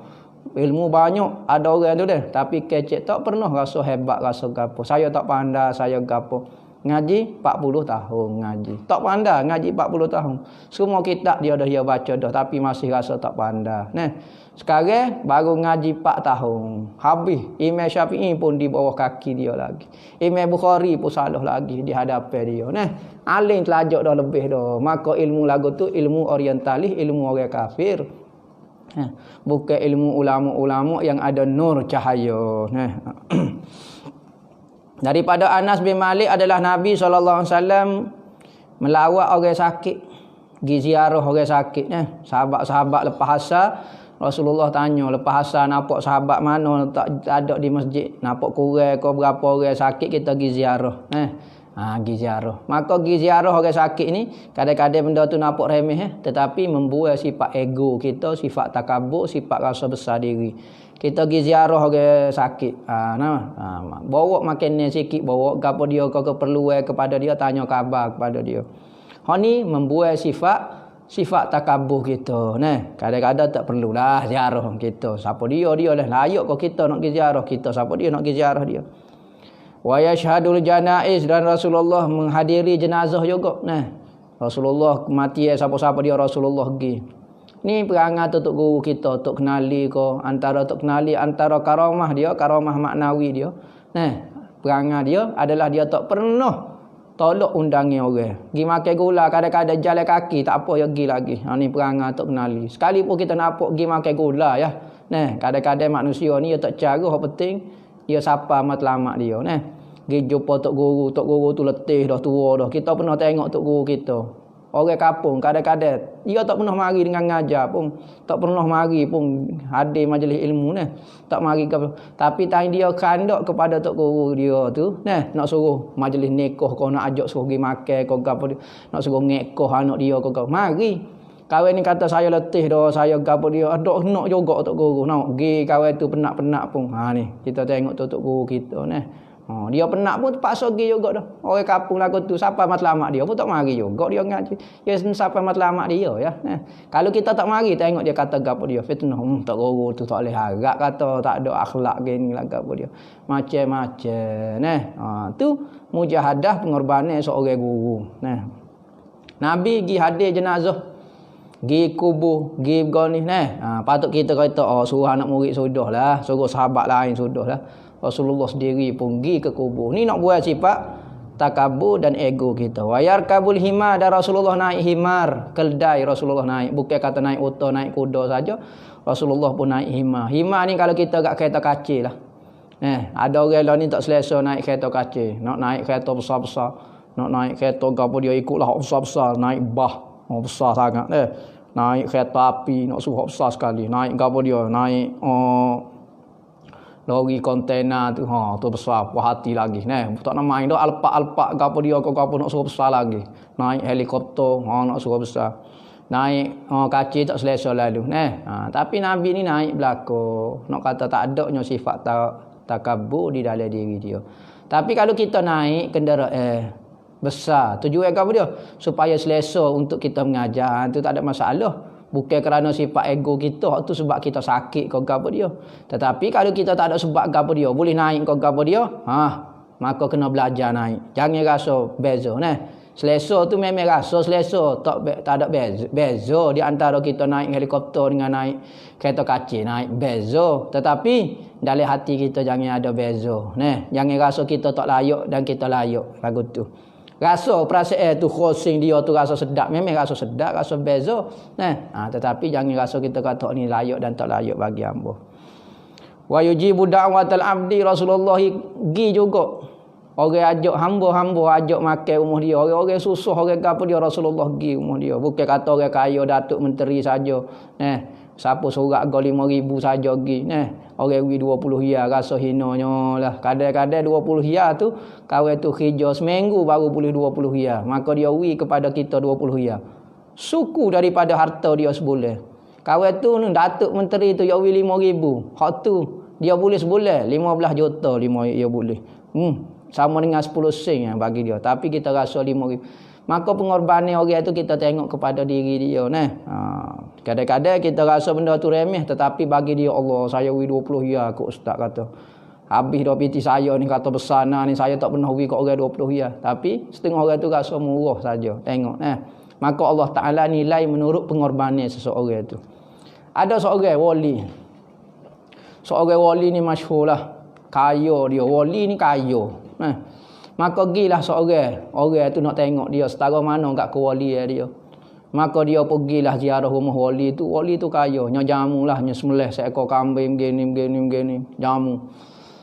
Ilmu banyak ada orang tu tapi kecek, tak pernah rasa hebat, rasa gapo. Saya tak pandai, saya gapo. Ngaji 40 tahun ngaji. Tak pandai ngaji 40 tahun. Semua kitab dia dah baca dah tapi masih rasa tak pandai. Sekarang baru ngaji 4 tahun. Habis Imam Syafi'i pun di bawah kaki dia lagi. Imam Bukhari pun salah lagi di hadapan dia. Alim telajak dah lebih dah. Maka ilmu lagu tu ilmu orientalis, ilmu orang kafir. Bukan ilmu ulama-ulama yang ada nur cahaya. Daripada Anas bin Malik adalah Nabi SAW melawat orang sakit, pergi ziarah orang sakit. Sahabat-sahabat lepas asar, Rasulullah tanya, lepas asar nampak sahabat mana tak ada di masjid, nampak kurang ke berapa orang sakit, kita pergi ziarah. Pergi ziarah. Maka pergi ziarah orang sakit ni, kadang-kadang benda tu nampak remeh, tetapi membuat sifat ego kita, sifat takabur, sifat rasa besar diri. Kita pergi ziarah orang sakit. Bawa makanan sikit, bawa gapo dia ke keperluan kepada dia, tanya khabar kepada dia. Ni membuat sifat takabur kita. Kadang-kadang tak perlulah ziarah kita. Siapa dia lah. Layak kau kita nak pergi ziarah kita. Siapa dia nak pergi ziarah dia. Wa yashhadul janaiz, dan Rasulullah menghadiri jenazah juga. Rasulullah mati siapa-siapa dia Rasulullah pergi. Ni perangai tu guru kita, untuk kenali ko, antara karamah dia, karamah maknawi dia. Perangai dia adalah dia tak pernah tolak undangi orang. Pergi makan gula, kadang-kadang jalan kaki, tak apa ya pergi lagi. Ni perangai untuk kenali. Sekalipun kita nampak pergi makan gula ya. Kadang-kadang manusia ni dia tak cara, yang penting dia sapa matlamat dia. Pergi jumpa tok guru tu letih dah, tua dah. Kita pernah tengok tok guru kita. Orang kampung kadang-kadang dia tak pernah mari dengan ngajar pun, tak pernah mari pun hadir majlis ilmu tak mari ke, tapi tanya dia kandak kepada tok guru dia tu nak suruh majlis nikah kau, nak ajak suruh pergi makan kau, apa nak suruh ngekah anak dia kau, mari Kawan ni kata saya letih dah, saya gapo dia. Ada nak juga tok guru. Nak pergi kawan tu penat-penat pun. Ha ni, kita tengok tok guru kita ni. Dia penat pun terpaksa pergi juga dah. Orang kampung lagu tu siapa matlamat dia pun tak mari juga dia ngaji. Ya siapa matlamat dia ya. Kalau kita tak mari tengok dia kata gapo dia fitnah. Tak guru tu tak boleh harap kata tak ada akhlak gini lah gapo dia. Macam-macam tu mujahadah pengorbanan seorang guru. Nabi pergi hadir jenazah, pergi kubur, pergi begini patut kita kata suruh anak murid sudahlah, suruh sahabat lain sudahlah. Rasulullah sendiri pun pergi ke kubur. Ni nak buat sifat takabur dan ego kita. Wayar kabul himar, dan Rasulullah naik himar, keldai Rasulullah naik. Bukan kata naik unta, naik kuda saja. Rasulullah pun naik himar. Himar ni kalau kita kat kereta kacil lah. Ada orang lah ni tak selesa naik kereta kacil. Nak naik kereta besar-besar. Nak naik kereta apa dia ikutlah besar-besar. Naik bah. Besar sangat. Naik kereta api. Nak suruh besar sekali. Naik apa dia. Naik lori kontainer tu tu besar puas hati lagi tak nak main dah alpak gapo dia gapo nak suruh besar lagi. Naik helikopter nak suruh besar. Naik kacil tak selesa lalu tapi Nabi ni naik belakang. Nak kata tak adanya sifat takabur di dalam diri dia. Tapi kalau kita naik kenderaan besar, tujuan apa dia? Supaya selesa untuk kita mengajar, tu tak ada masalah. Bukan kerana sifat ego kita tu sebab kita sakit ke apa dia. Tetapi kalau kita tak ada sebab apa dia, boleh naik ke apa dia, maka kena belajar naik. Jangan rasa beza Selesa tu memang rasa selesa, tak ada beza di antara kita naik helikopter dengan naik kereta kacil, naik beza. Tetapi dalam hati kita jangan ada beza. Jangan rasa kita tak layak dan kita layak lagu tu. Rasa perasaan tu crossing dia tu rasa sedap, memang rasa sedap, rasa beza tetapi jangan rasa kita kata ni layak dan tak layak bagi hamba. Wa yujibu da'watal abdi, Rasulullah pergi juga orang ajak hamba ajak makan rumah dia, orang susah orang apa dia Rasulullah pergi rumah dia. Bukan kata orang kaya datuk menteri saja siapa surat go 5,000 saja pergi orang pergi 20 hia rasa hinanya lah. Kadang-kadang 20 hia tu kawan tu kerja seminggu baru boleh 20 hia, maka dia pergi kepada kita 20 hia suku daripada harta dia sebulan. Kawan tu datuk menteri tu dia pergi 5,000, hak tu dia boleh sebulan 15 juta dia boleh sama dengan 10 sen bagi dia, tapi kita rasa 5,000. Maka pengorbanan orang tu kita tengok kepada diri dia kadang-kadang kita rasa benda tu remeh, tetapi bagi dia Allah saya wi 20 ya kok ustaz kata. Habis dah piti saya ni kata besar ni saya tak pernah wi kat orang 20 ya, tapi setengah orang tu rasa murah saja. Tengok maka Allah Taala nilai menurut pengorbanan seseorang tu. Ada seorang wali. Seorang wali ni masyhurlah. Kaya dia, wali ni kaya. Maka gilah seorang orang tu nak tengok dia setara mana kat kewalian dia. Maka dia pergilah ziarah rumah wali tu. Wali tu kaya, nya jamu lah, nya sembelih seekor kambing begini jamu.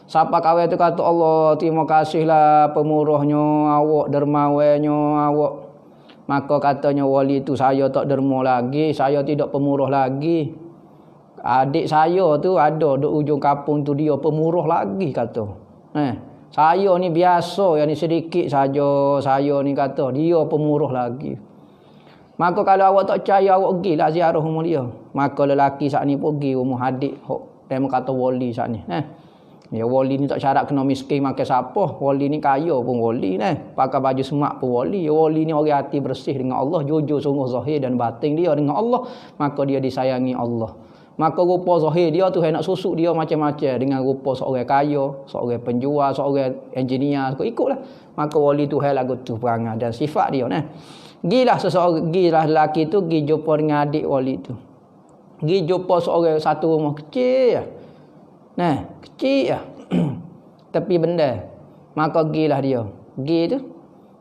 Siapa kawan tu kata Allah terima kasihlah pemurahnya awak, dermawannya awak. Maka katanya wali tu saya tak derma lagi, saya tidak pemurah lagi. Adik saya tu ada di ujung kampung tu dia pemurah lagi kata. Saya ni biasa, yang ni sedikit saja. Saya ni kata dia pemurah lagi. Maka kalau awak tak percaya awak pergilah ziarah rumah dia. Maka lelaki saat ni pergi rumah adik dia kata wali saat ni. Ya wali ni tak syarat kena miskin makan siapa. Wali ni kaya pun wali pakai baju semak pun wali. Wali ni orang hati bersih dengan Allah, jujur sungguh zahir dan batin dia dengan Allah, maka dia disayangi Allah. Maka rupa zahir dia tu nak susuk dia macam-macam dengan rupa seorang kaya, seorang penjual, seorang engineer, ikutlah. Maka wali tu lagu tu perangai dan sifat dia Gilah seseorang, gilah lelaki tu pergi jumpa dengan adik wali tu. Pergi jumpa seorang satu rumah kecil. Kecil tepi benda. Maka gilah dia. Pergi tu.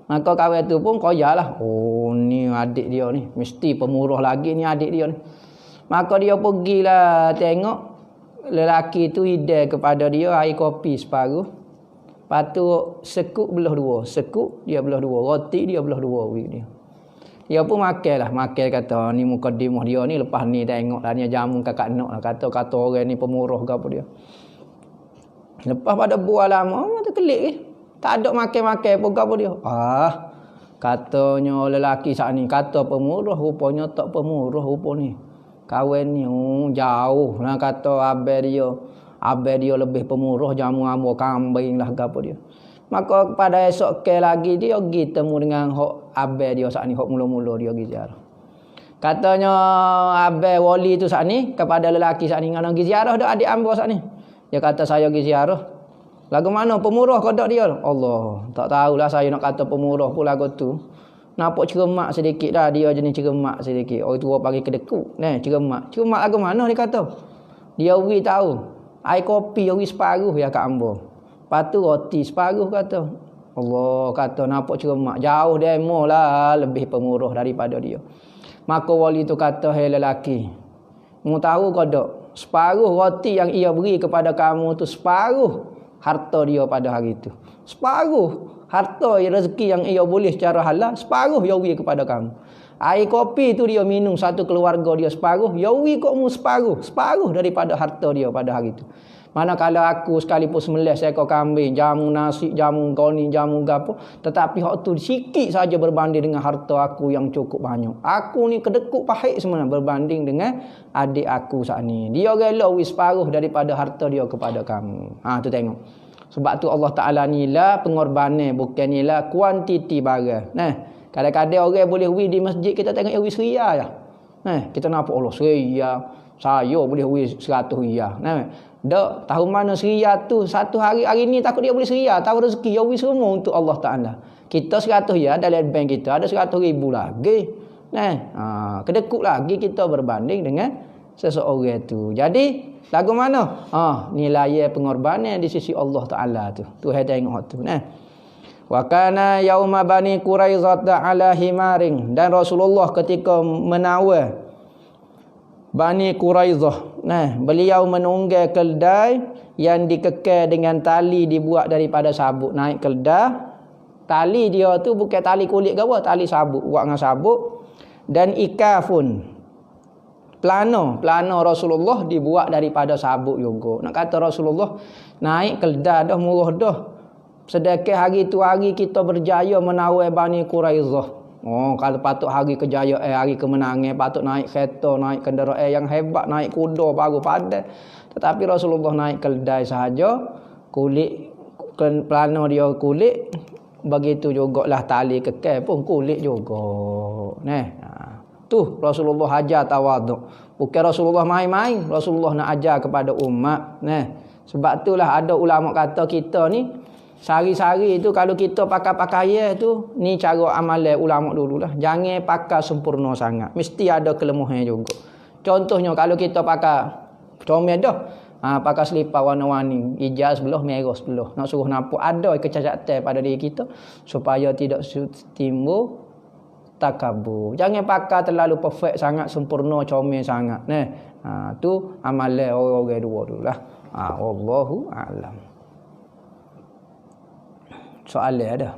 Maka kawan tu pun koyalah. Oh ni adik dia ni, mesti pemurah lagi ni adik dia ni. Maka dia pergilah tengok lelaki tu hidang kepada dia air kopi separuh. Lepas tu sekuk belah dua. Sekuk dia belah dua. Roti dia belah dua. Dia pun makan kata ni mukadimah dia ni lepas ni tengoklah ni jamu kakak nak lah. Kata orang ni pemurah ke apa dia. Lepas pada buah lama tu kelik tak ada makan-makan pun apa dia. Katanya lelaki saat ni kata pemurah, rupanya tak pemurah rupa ni. Kawan ni jauh lah kata abang dia lebih pemurah, jamu ambo kambing lah gapo dia. Maka pada esok ke lagi dia pergi temu dengan hok abang dia saat ni, hok mula-mula dia pergi ziarah. Katanya abang wali tu saat ni kepada lelaki saat ni, ngana pergi ziarah dak adik ambo saat ni. Dia kata saya pergi ziarah. Lagu mana pemurah kodak dia? Allah, tak tahulah saya nak kata pemurah pun lagu tu. Nampak ceremak sedikit dah, dia jenis ceremak sedikit. Orang tua panggil kedekut. Ceremak. Ceremak lagu mana dia kata? Dia uri tahu. Air kopi uri separuh ya kat ambo. Lepas tu roti separuh kata. Allah kata nampak ceremak. Jauh demo lah lebih pemurah daripada dia. Maka wali tu kata, "Hai lelaki, mu tahu ke tak? Separuh roti yang ia beri kepada kamu tu separuh harta dia pada hari itu. Separuh harta rezeki yang ia boleh secara halal, separuh ia beri kepada kamu. Air kopi tu dia minum satu keluarga dia separuh, ia beri kat mu separuh daripada harta dia pada hari itu. Manakala aku sekalipun 9 seekor kambing, jamu nasi, jamu koni, jamu gapo, tetapi hak tu sikit saja berbanding dengan harta aku yang cukup banyak. Aku ni kedekut pahit sebenarnya berbanding dengan adik aku saat ni. Dia rela wis separuh daripada harta dia kepada kamu." Tu tengok. Sebab tu Allah Taala nilai pengorbanan, bukan nilai kuantiti barang. Kadang-kadang orang boleh wi di masjid, kita tengok wi seria je. Kita nampak Allah seria. Saya boleh wi 100 riyal. Dak tahu mana seria tu satu hari ni takut dia boleh seria, tahu rezeki ya wi semua untuk Allah Taala. Kita 100 ya dalam bank kita ada 100,000 lagi. Kedekut lagi kita berbanding dengan seseorang tu. Jadi lagu mana? Nilai pengorbanan di sisi Allah Taala tu. Tuhan tengok tu. Wa kana yauma bani Quraizah ala himaring, dan Rasulullah ketika menawar Bani Quraizah, beliau menunggang keldai yang dikekal dengan tali dibuat daripada sabuk. Naik keldai, tali dia tu bukan tali kulit ke apa, tali sabuk, buat dengan sabuk. Dan ikafun, plano Rasulullah dibuat daripada sabuk juga. Nak kata Rasulullah naik keldai dah murah dah. Sedekah hari tu hari kita berjaya menawar Bani Quraizah. Kalau patut hari kejayaan, hari kemenangan, patut naik kereta, naik kenderaan yang hebat, naik kuda baru padat. Tetapi Rasulullah naik keldai sahaja, kulit plano dia kulit, begitu jugalah tali kekal pun kulit juga. Tu Rasulullah ajar tawaduk. Bukan Rasulullah main-main, Rasulullah nak ajar kepada umat. Sebab itulah ada ulama kata kita ni sari-sari tu kalau kita pakai pakaian tu, ni cara amalan ulama dululah. Jangan pakai sempurna sangat. Mesti ada kelemahan juga. Contohnya kalau kita pakai comel dah, pakai selipar warna-warni, hijau sebelah, merah sebelah. Nak suruh nampak ada kecacatan pada diri kita supaya tidak timbul takabur. Jangan pakai terlalu perfect sangat, sempurna, comel sangat. Tu amalan orang-orang dua dululah. Wallahu a'lam. Soalan ada?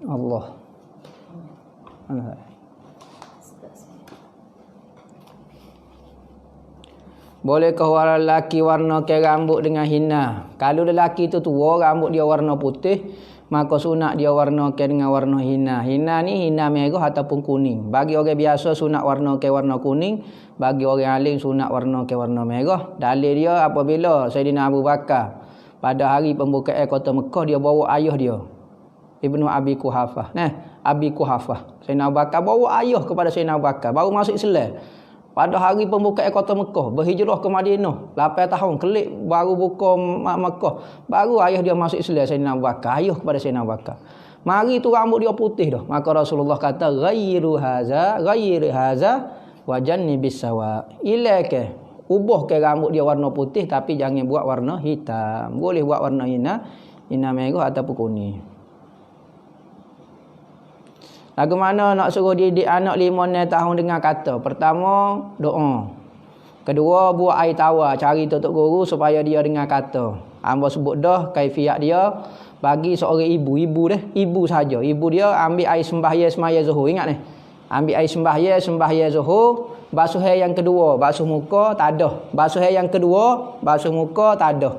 Allah. Bolehkah orang lelaki warna ke rambut dengan hina? Kalau lelaki tu tua, rambut dia warna putih, maka sunat dia warna ke dengan warna hina. Hina ni hina merah ataupun kuning. Bagi orang biasa sunat warna ke warna kuning, bagi orang alim sunat warna ke warna merah. Dalil dia apabila Sayyidina Abu Bakar pada hari pembukaan kota Mekah, dia bawa ayah dia, Ibnu Abi Quhafah. Abi Quhafah. Sayyidina Abu Bakar bawa ayah kepada Sayyidina Abu Bakar, baru masuk Islam. Pada hari pembukaan kota Mekah, berhijrah ke Madinah 8 tahun kelik baru buka Mekah, baru ayah dia masuk Islam, Sayyidina Abu Bakar, ayah kepada Sayyidina Abu Bakar. Mari tu rambut dia putih dah. Maka Rasulullah kata ghayru haza wa jannibis sawa. Ilaka, ubah ke rambut dia warna putih, tapi jangan buat warna hitam. Boleh buat warna hina merah ataupun kuning. Lagu mana nak suruh didik anak 5-6 tahun dengan kata? Pertama, doa. Kedua, buat air tawar, cari tutup guru supaya dia dengar kata. Hamba sebut dah kaifiat dia. Bagi seorang ibu saja. Ibu dia ambil air sembahyang zuhur. Ingat ni. Ambil air sembahyang zuhur, basuh yang kedua, basuh muka tak ada. Basuh yang kedua, basuh muka tak ada.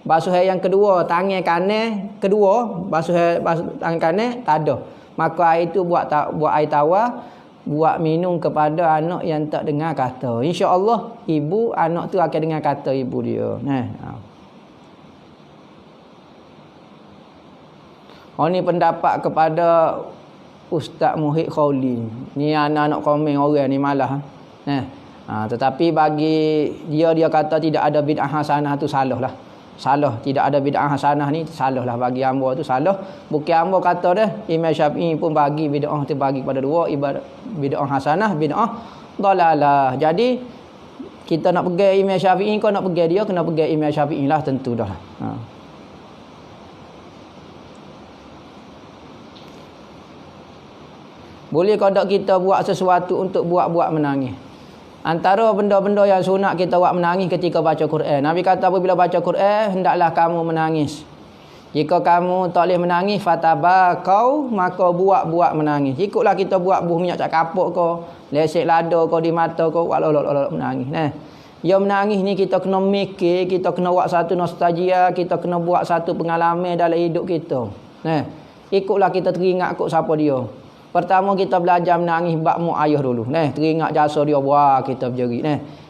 Basuh yang kedua, tangan kanan kedua, basuh tangan kanan tak ada. Maka air itu buat air tawar, buat minum kepada anak yang tak dengar kata. Insya-Allah ibu anak tu akan dengar kata ibu dia. Ni pendapat kepada Ustaz Muhyiddin Khawli. Ni anak-anak komen orang ni malah. Tetapi bagi dia kata tidak ada bid'ah hasanah tu salah lah. Salah, tidak ada bid'ah hasanah ni salah lah bagi hamba tu salah. Bukan hamba kata dah, Imam Syafi'i pun bagi bid'ah tu bagi pada dua, ibarat bid'ah hasanah, bid'ah dalalah. Jadi kita nak pegang Imam Syafi'i, kau nak pegang dia kena pegang Imam Syafi'i lah, tentu dah. Boleh kodok kita buat sesuatu untuk buat-buat menangis. Antara benda-benda yang sunat kita buat menangis ketika baca Quran. Nabi kata apabila baca Quran, hendaklah kamu menangis. Jika kamu tak boleh menangis, fatabakau, maka buat-buat menangis. Ikutlah kita buat buh minyak cak kapuk ko, lesek lada ko di mata ko, walololol menangis. Ya menangis ni kita kena mikir, kita kena buat satu nostalgia, kita kena buat satu pengalaman dalam hidup kita. Ikutlah kita teringat kok siapa dia. Pertama kita belajar menangis bab mak ayah dulu. Teringat jasa dia, wah kita berjerit.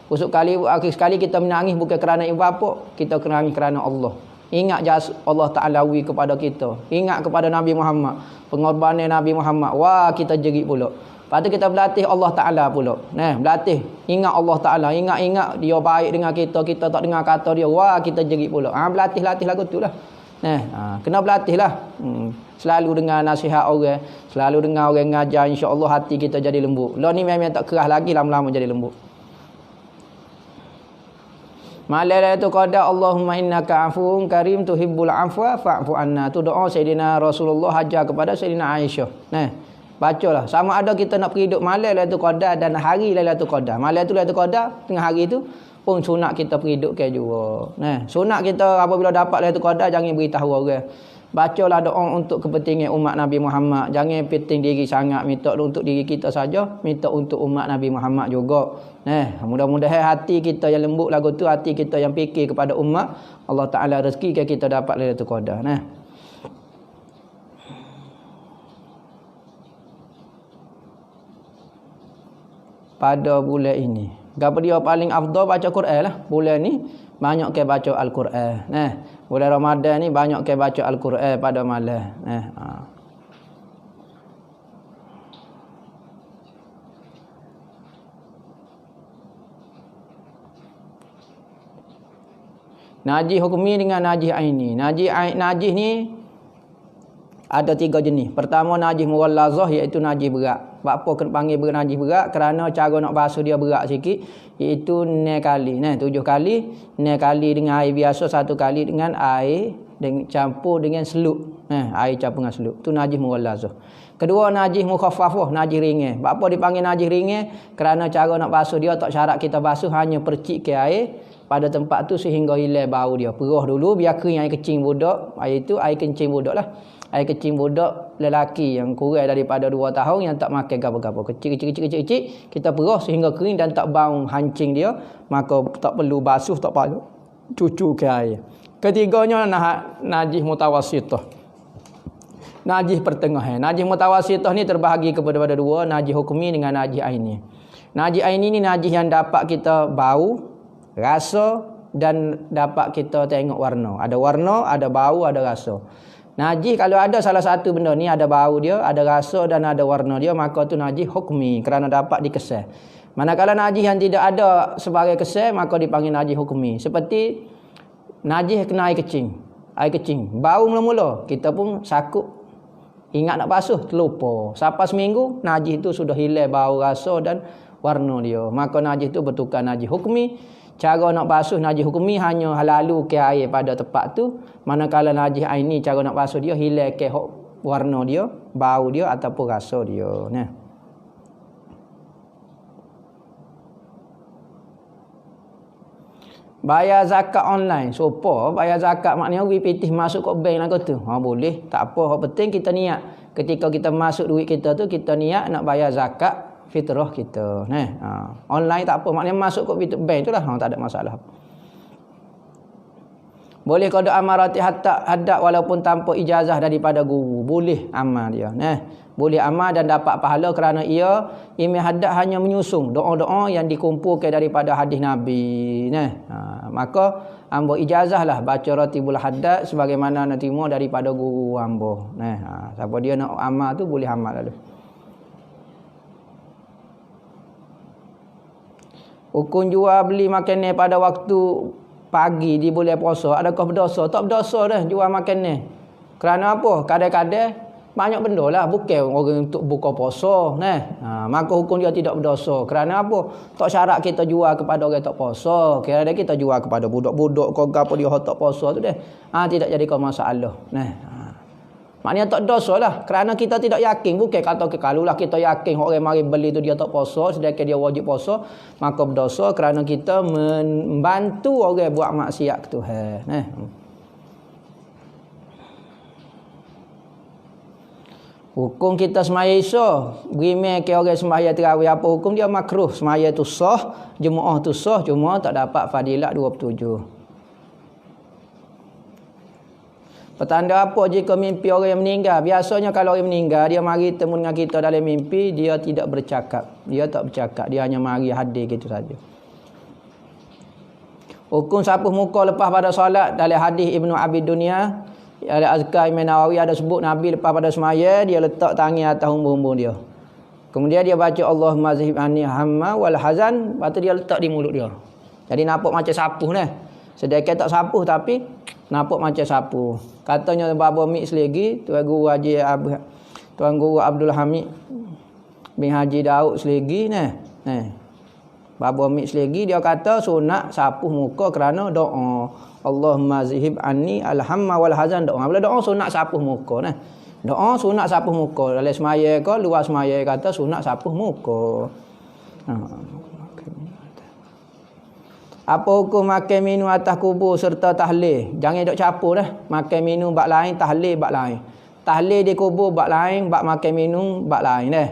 Usuk kali akhir sekali kita menangis bukan kerana ibu bapa, kita menangis kerana Allah. Ingat jasa Allah Ta'alawi kepada kita. Ingat kepada Nabi Muhammad, pengorbanan Nabi Muhammad. Wah kita jerit pula. Lepas tu kita berlatih Allah Ta'ala pula. Berlatih. Ingat Allah Ta'ala. Ingat dia baik dengan kita. Kita tak dengar kata dia. Wah kita jerit pula. Berlatih lagu tu lah. Kena berlatih lah. Selalu dengar nasihat orang, selalu dengar orang ngajar, insya-Allah hati kita jadi lembut. Lah ni memang tak keras lagi, lama-lama jadi lembut. Malaikat tu qada Allahumma innaka afuwun karim tuhibbul afwa fa'fu anna. Tu doa Sayyidina Rasulullah hajar kepada Sayyidina Aisyah. Bacalah. Sama ada kita nak pergi duduk malam Lailatul Qadar dan hari Lailatul Qadar. Malam tu Lailatul Qadar, tengah hari tu pun sunat kita pergi duduk ke juga. Sunat kita apabila dapat Lailatul Qadar jangan beritahu orang. Bacalah doa untuk kepentingan umat Nabi Muhammad. Jangan penting diri sangat, minta untuk diri kita saja, minta untuk umat Nabi Muhammad juga. Mudah-mudahan hati kita yang lembut lagu tu, hati kita yang fikir kepada umat, Allah Taala rezekikan kita dapat Lailatul Qadar. Pada bulan ini, apa dia paling afdal baca Quran lah. Bulan ni banyak ke baca Al-Quran. Bulan Ramadan ni banyak ke baca Al-Quran pada malam. Najis hukmi dengan najis aini. Najis ni ada 3 jenis. Pertama najis mughallazah, iaitu najis berat. Apa kena panggil najis berat? Kerana cara nak basuh dia berat sikit, iaitu 6 kali. 7 kali. 6 kali dengan air biasa, 1 kali dengan air campur dengan seluk. Air campur dengan seluk. Itu najis mughallazah. Kedua najis mukhaffafah, najis ringan. Apa dipanggil najis ringan? Kerana cara nak basuh dia tak syarat kita basuh, hanya percik ke air pada tempat tu sehingga hilang bau dia. Perah dulu biar kering air kecing budak. Air itu air kencing budak lah. Air kecing budak lelaki yang kurang daripada 2 tahun yang tak makan apa-apa. Kecil-kecil kita perah sehingga kering dan tak bau hancing dia, maka tak perlu basuh, tak perlu cucu ke air. Ketiganya najis mutawassithah. Najis pertengahan. Najis mutawassithah ni terbahagi kepada 2, najis hukmi dengan najis aini. Najis aini ni najis yang dapat kita bau, rasa dan dapat kita tengok warna. Ada warna, ada bau, ada rasa. Najis kalau ada salah satu benda ni, ada bau dia, ada rasa dan ada warna dia, maka tu najis hukmi kerana dapat dikesan. Manakala najis yang tidak ada sebagai kesan, maka dipanggil najis hukmi. Seperti najis kena air kecing. Air kecing bau mula-mula, kita pun sakut, ingat nak basuh, terlupa. Sampai seminggu najis itu sudah hilang bau, rasa dan warna dia, maka najis itu bertukar najis hukmi. Cara nak basuh najis hukmi hanya lalu ke air pada tempat tu. Manakala najis aini, cara nak basuh dia hilang ke warna dia, bau dia ataupun rasa dia. Bayar zakat online. Sopa bayar zakat maknanya pergi pitih masuk kat bank lagu tu. Boleh, tak apa. Yang penting kita niat. Ketika kita masuk duit kita tu, kita niat nak bayar zakat fitrah kita. Online tak apa, maknanya masuk kat bank tu lah, tak ada masalah. Boleh qada amal ratib haddad walaupun tanpa ijazah daripada guru. Boleh amal dia. Boleh amal dan dapat pahala kerana ia imam haddad hanya menyusung doa-doa yang dikumpulkan daripada hadis Nabi. Maka hamba ijazahlah baca ratibul haddad sebagaimana nak terima daripada guru hamba. Siapa dia nak amal tu boleh amal lalu. Hukum jual beli makanan pada waktu pagi di bulan puasa, adakah berdosa? Tak berdosa dah jual makanan. Kerana apa? Kadang-kadang banyak benda lah, bukan orang untuk buka puasa. Maka hukum dia tidak berdosa. Kerana apa? Tak syarat kita jual kepada orang tak puasa. Kadang-kadang kita jual kepada budak-budak ke apa dia tak puasa tu dah. Tidak jadi masalah. Maknanya tak dosa lah. Kerana kita tidak yakin. Bukan kata kalaulah kita yakin orang mari beli tu dia tak puasa, sedangkan dia wajib puasa, maka berdosa kerana kita membantu orang buat maksiat ke Tuhan. Hukum kita semaya Isya, berimeh ke orang semaya tarawih, apa hukum dia? Makruh. Semaya tu sah, jemaah tu sah, cuma tak dapat fadilat 27. Petanda apa jika mimpi orang yang meninggal? Biasanya kalau orang meninggal, dia mari temu dengan kita dalam mimpi, dia tidak bercakap. Dia tak bercakap, dia hanya mari hadir gitu saja. Hukum sapuh muka lepas pada solat, dalam hadis Ibnu Abi Dunya, ada azkar Imam Nawawi ada sebut Nabi lepas pada semaya, dia letak tangan atas umur-umur dia. Kemudian dia baca Allahumma zhib anni hamma wal hazan, lepas tu dia letak di mulut dia. Jadi nampak macam sapuh ni. Sedekah tak sapuh tapi nampak macam sapuh. Katanya Baba Mik selagi, Tuan Guru Abdul Hamid bin Haji Daud selagi ni. Baba Mik selagi dia kata sunat sapuh muka kerana doa. Allahumma zhib anni alhamma wal hazan, doa. Bila doa sunat sapuh muka ni. Doa sunat sapuh muka. Dalam semaya ke luar semaya kata sunat sapuh muka. Apa hukum makan minum atas kubur serta tahlil? Jangan duk campur dah. Makan minum bab lain, tahlil bab lain. Tahlil di kubur bab lain, bab makan minum bab lain dah.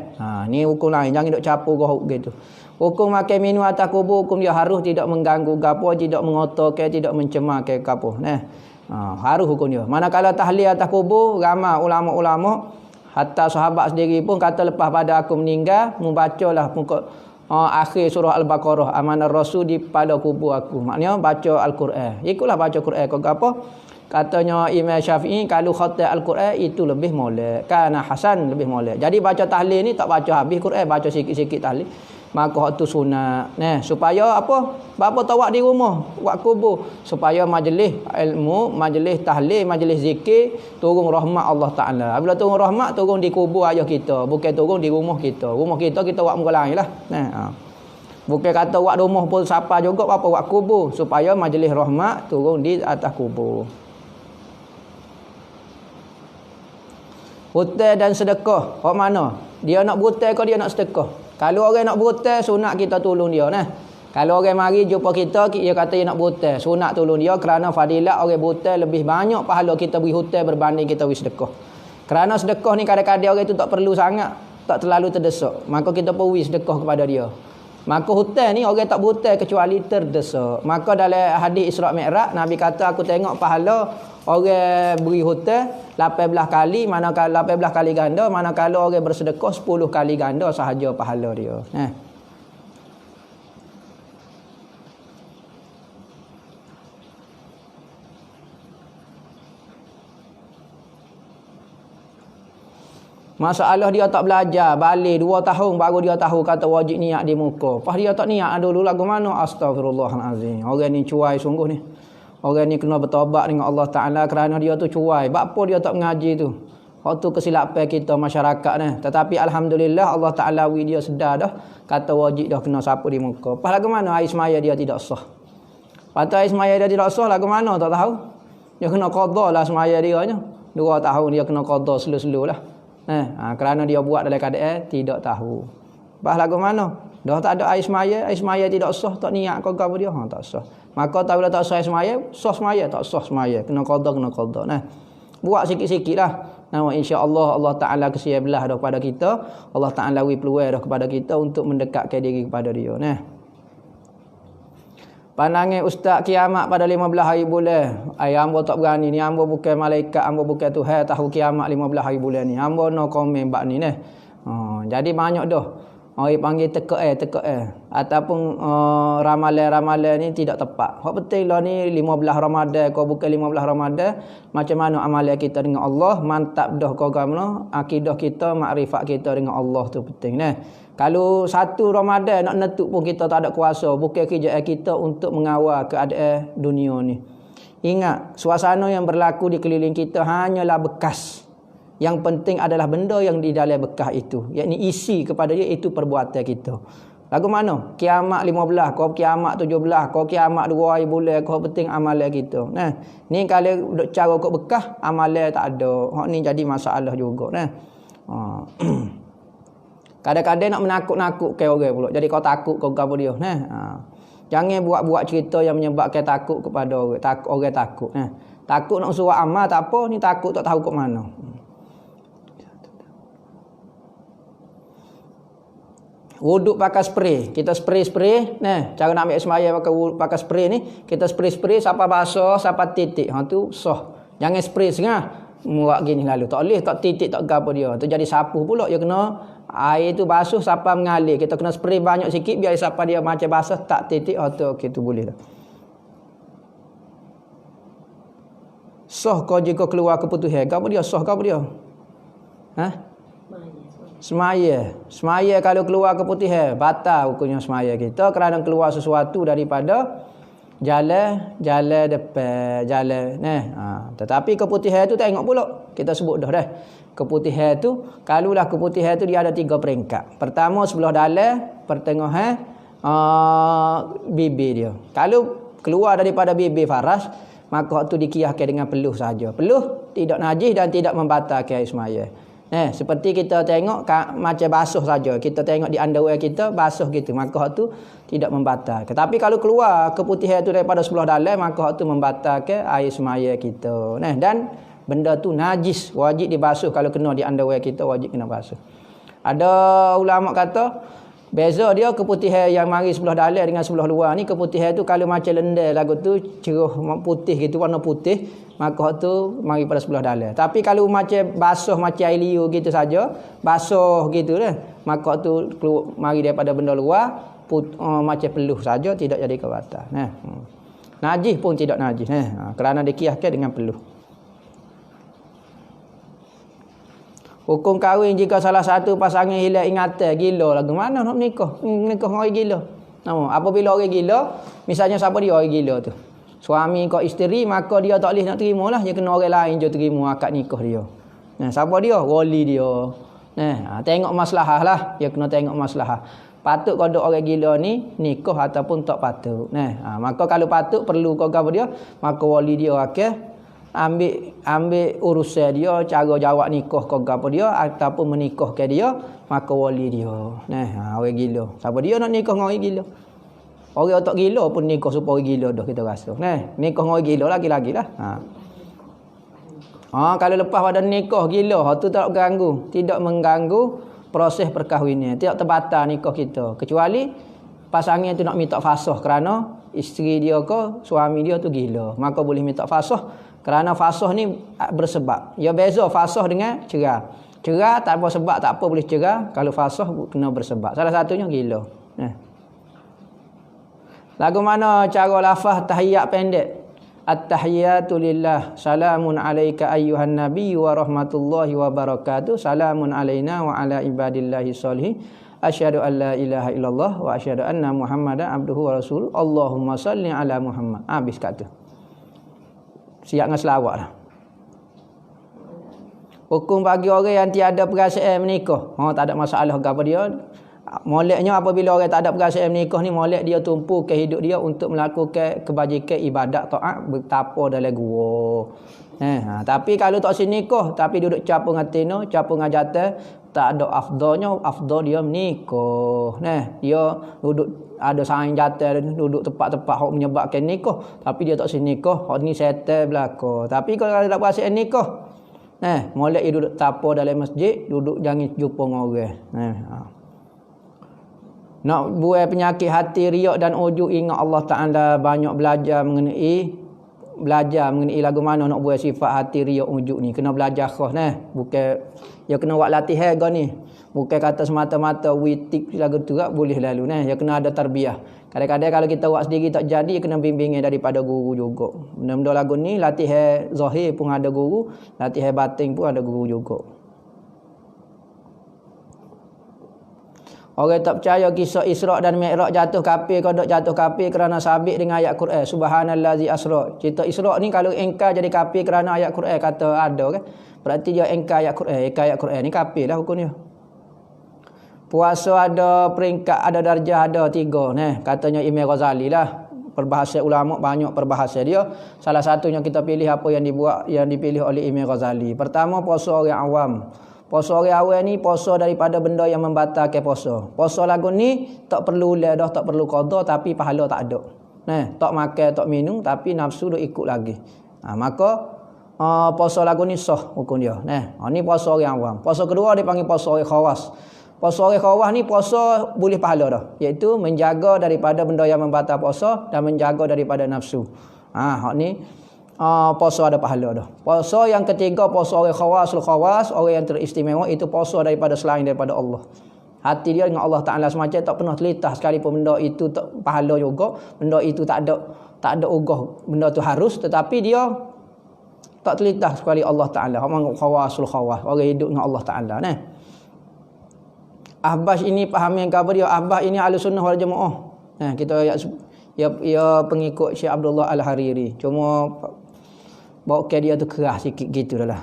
Ni hukum lain. Jangan duk campur gohok gitu. Hukum makan minum atas kubur, hukum dia harus tidak mengganggu gapo, tidak mengotorkan, tidak mencemarkan gapo. Harus hukum dia. Manakala tahlil atas kubur, ramai ulama-ulama, hatta sahabat sendiri pun kata lepas pada aku meninggal, membacalah akhir surah Al-Baqarah, amanah Rasul di pada kubur aku. Maknanya baca Al-Quran. Ikutlah baca Quran. Kau apa? Katanya Imam Syafi'i, kalau khatam Al-Quran itu lebih molek. Kana hasan lebih molek. Jadi baca tahlil ni tak baca habis Quran, baca sikit-sikit tahlil. Maka itu sunat. Supaya apa? Bapa tawak di rumah, buat kubur. Supaya majlis ilmu, majlis tahlil, majlis zikir, turun rahmat Allah Ta'ala. Bila turun rahmat, turun di kubur ayah kita. Bukan turun di rumah kita. Rumah kita buat muka lain lah. Bukan kata buat rumah pun siapa juga, apa buat kubur. Supaya majlis rahmat turun di atas kubur. Hutang dan sedekah. Hak mana? Dia nak berhutang ke dia nak sedekah? Kalau orang nak berhutang, sunat kita tolong dia. Kalau orang mari jumpa kita, dia kata dia nak berhutang, sunat tolong dia kerana fadilat orang berhutang lebih banyak pahala kita beri hutang berbanding kita beri sedekah. Kerana sedekah ni kadang-kadang orang itu tak perlu sangat, tak terlalu terdesak. Maka kita beri sedekah kepada dia. Maka hutang ni orang tak berhutang kecuali terdesak. Maka dalam hadis Isra' Mi'raj, Nabi kata aku tengok pahala orang beri hutang 18 kali, manakala 18 kali ganda, manakala orang bersedekah 10 kali ganda sahaja pahala dia. Masalah dia tak belajar, balik 2 tahun baru dia tahu kata wajib niat di muka. Pas dia tak niat dulu lagu mana? Astagfirullahalazim. Orang ni cuai sungguh ni. Orang ni kena bertaubat dengan Allah Ta'ala kerana dia tu cuai. Apa dia tak mengaji tu? Waktu kesilapan kita masyarakat ni. Tetapi Alhamdulillah Allah Ta'ala dia sedar dah. Kata wajib dah kena sapu di muka. Pas lagu mana air semaya dia tidak sah. Patut air semaya dia tidak sah lagu mana tak tahu. Dia kena qada lah semaya dia nya. 2 tahun dia kena qada selu-selu lah. Kerana dia buat dalam keadaan tidak tahu. Pas lagu mana? Dah tak ada air semaya tidak sah, tak niat kau apa dia, tak sah. Maka tahu tak sah semaya, tak sah semaya. Kena qada. Buat sikit-sikitlah. Insya-Allah Allah Taala kesian belah dah kepada kita. Allah Taala wi peluang dah kepada kita untuk mendekatkan diri kepada dia. Pandangan ustaz kiamat pada 15 hari bulan. Ai hamba tak berani ni, hamba bukan malaikat, hamba bukan Tuhan, tahu kiamat 15 hari bulan ni. Hamba no komen bab ni nah. Jadi banyak dah. Orang panggil teka ataupun ramalan-ramalan ni tidak tepat. Hak penting lah ni 15 Ramadan kau bukan 15 Ramadan, macam mana amalan kita dengan Allah, mantap dah kau gamno, akidah kita, makrifat kita dengan Allah tu penting nah. Kalau satu Ramadan nak netuk pun kita tak ada kuasa, bukan kerjaan kita untuk mengawal keadaan dunia ni. Ingat, suasana yang berlaku di keliling kita hanyalah bekas. Yang penting adalah benda yang di dalam bekas itu, yakni isi kepada dia itu perbuatan kita. Lagu mana? Kiamat 15, kau kiamat 17, kau kiamat 2 hari bulan, kau penting amalan kita. Nah, ni kalau duk cara kau bekas, amalan tak ada. Hak ni jadi masalah juga nah. Kadang-kadang nak menakut-nakutkan orang pula. Jadi kau takut kau apa dia nah. Jangan buat-buat cerita yang menyebabkan takut kepada orang. Orang takut nah. Takut nak suruh amal tak apa, ni takut tak tahu kat mana. Wuduk pakai spray. Kita spray. Nah, cara nak ambil sembahyang pakai spray ni, kita spray sampai basah, sampai titik. Tu sah. Jangan spray sengah. Muak gini lalu. Tak boleh tak titik tak gapo dia. Tu jadi sapu pula dia kena air tu basuh sampai mengalir. Kita kena spray banyak sikit biar sampai dia macam basah tak titik. Tu okey tu boleh dah. Sah kau jika keluar keputusan. Gapo dia sah gapo dia? Semaya kalau keluar keputihan batal hukumnya semaya kita kerana keluar sesuatu daripada jalan depan jalan tetapi keputihan tu tengok pula kita sebut dah keputihan tu kalulah keputihan tu dia ada 3 peringkat. Pertama sebelah dalam, pertengahan bibir dia. Kalau keluar daripada bibir faras maka tu dikiaskan dengan peluh saja. Peluh tidak najis dan tidak membatalkan semaya. Seperti kita tengok macam basuh saja. Kita tengok di underwear kita basuh gitu. Maka tu tidak membatalkan. Tapi kalau keluar keputihan tu daripada sebelah dalam maka tu membatalkan air semaya kita. Dan benda tu najis, wajib dibasuh. Kalau kena di underwear kita wajib kena basuh. Ada ulama kata beza dia keputihan yang mari sebelah dalam dengan sebelah luar ni. Keputihan tu kalau macam lendal lagu tu cerah putih gitu, warna putih, maka tu mari pada sebelah dalam. Tapi kalau macam basuh macam air liur gitu saja, basuh gitu dah, maka tu mari daripada benda luar macam peluh saja, tidak jadi kebatal. Najis pun tidak najis kerana dikiaskan dengan peluh. Hukum kahwin jika salah satu pasangan hilang ingatan, gila lagu mana nak menikah? Menikah dengan orang gila. Apabila orang gila, misalnya siapa dia orang gila tu? Suami kau isteri, maka dia tak boleh nak terima lah. Dia kena orang lain je terima akad nikah dia. Siapa dia? Wali dia. Tengok maslahah lah. Dia kena tengok maslahah. Patut kau duk orang gila ni nikah ataupun tak patut. Maka kalau patut perlu kau apa dia, maka wali dia akan ambil urusan dia, cara jawab nikah kau apa dia ataupun menikahkan dia, maka wali dia. Orang gila. Siapa dia nak nikah dengan orang gila? Orang tak gila pun nikah supaya orang gila dah kita rasa. Nikah dengan orang gila lagi-lagi lah. Kalau lepas pada nikah gila, tu tak ganggu, tidak mengganggu proses perkahwinan, tidak terbatal nikah kita. Kecuali pasangan tu nak minta fasakh kerana isteri dia ke suami dia tu gila, maka boleh minta fasakh. Kerana fasakh ni bersebab. Ya beza fasakh dengan cerai. Cerai tanpa sebab tak apa boleh cerai. Kalau fasakh kena bersebab. Salah satunya gila. Lagu mana cara lafaz tahiyat pendek? At-tahiyatu lillah. Salamun alayka ayyuhan nabiy wa rahmatullahi wa barakatuh. Salamun alayna wa ala ibadillahi sholihin. Asyhadu an la ilaha illallah wa asyhadu anna Muhammadan abduhu wa rasuluh. Allahumma salli ala Muhammad. Habis kat tu. Siap dengan selawat lah. Hukum bagi orang yang tiada perasaan menikah. Tak ada masalah apa dia. Moleknya apabila orang tak ada perasaan menikah ni, molek dia tumpu ke hidup dia untuk melakukan kebajikan ibadat taat bertapa dalam gua. Tapi kalau tak senikah tapi duduk capung ngatino, capung ngajatan, tak ada afdalnya, afdal dia menikah. Dia duduk ada saing jatuh, duduk tempat-tempat hok menyebabkan nikah, tapi dia tak senikah, hok ni setan belaka. Tapi kalau tak perasaan nikah, molek dia duduk tapa dalam masjid, duduk jangan jumpa dengan orang. Nak buai penyakit hati, riak dan ujub, ingat Allah Ta'ala, banyak belajar mengenai lagu mana nak buai sifat hati, riak, ujub ni. Kena belajar khas nah. Bukan ya kena buat latihan kau ni. Bukan kata semata-mata witik lagu tu tak boleh lalu nah. Ya kena ada tarbiyah. Kadang-kadang kalau kita buat sendiri tak jadi, kena bimbingan daripada guru juga. Benda-benda lagu ni latihan zahir pun ada guru, latihan batin pun ada guru juga. Orang tak percaya kisah Isra' dan Mi'raj jatuh kafir, kodok jatuh kafir kerana sabit dengan ayat Quran. Subhanallazi asra. Cerita Isra' ni kalau engkar jadi kafir kerana ayat Quran, kata ada kan. Berarti dia engkar ayat Quran. Engkar ayat Quran ni kafir lah hukumnya. Puasa ada peringkat, ada darjah, ada 3. Nah, katanya Imam Ghazali lah. Perbahasa ulama banyak perbahasa dia. Salah satunya kita pilih apa yang dipilih oleh Imam Ghazali. Pertama, puasa orang awam. Puasa orang awam ni puasa daripada benda yang membatalkan puasa. Puasa lagu ni tak perlu dah, tak perlu qada, tapi pahala tak ada. Nah, tak makan, tak minum, tapi nafsu dah ikut lagi. Maka puasa lagu ni sah hukum dia. Nah, ni puasa orang awam. Puasa kedua dipanggil puasa orang khawas. Puasa orang khawas ni puasa boleh pahala dah, iaitu menjaga daripada benda yang membatal puasa dan menjaga daripada nafsu. Hak ni puasa ada pahala dah. Puasa yang ketiga, puasa orang khawas, orang yang teristimewa, itu puasa daripada selain daripada Allah. Hati dia dengan Allah Ta'ala semacam tak pernah terlintas sekalipun benda itu tak pahala juga, benda itu tak ada ugah, benda tu harus, tetapi dia tak terlintas sekali Allah Ta'ala. Orang khawas, orang hidup dengan Allah Ta'ala nah. Ahbas ini fahami yang khabar dia. Ahbas ini Ahlussunnah wal Jamaah. Nah, kita ya pengikut Syekh Abdullah Al-Hariri. Cuma bawa ke dia tu keras sikit gitu dah lah.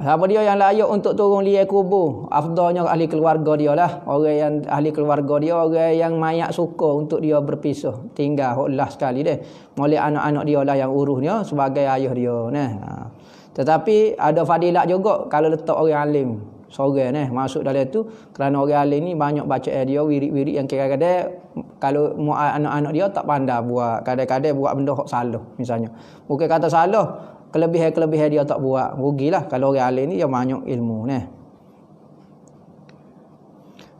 Siapa dia yang layak untuk turun liang kubur? Afdalnya ahli keluarga dia lah. Orang yang ahli keluarga dia, orang yang mayat suka untuk dia berpisah, tinggal hoklah sekali deh. Mulai anak-anak dia lah yang urus dia sebagai ayah dia nah. Tetapi ada fadilat juga kalau letak orang alim seorang nah masuk dalam tu, kerana orang alim ni banyak baca dia wirid-wirid yang kadang-kadang kalau anak-anak dia tak pandai buat, kadang-kadang buat benda hok salah misalnya. Bukan kata salah, kelebihan dia tak buat, rugilah. Kalau orang alim ni dia banyak ilmu nah.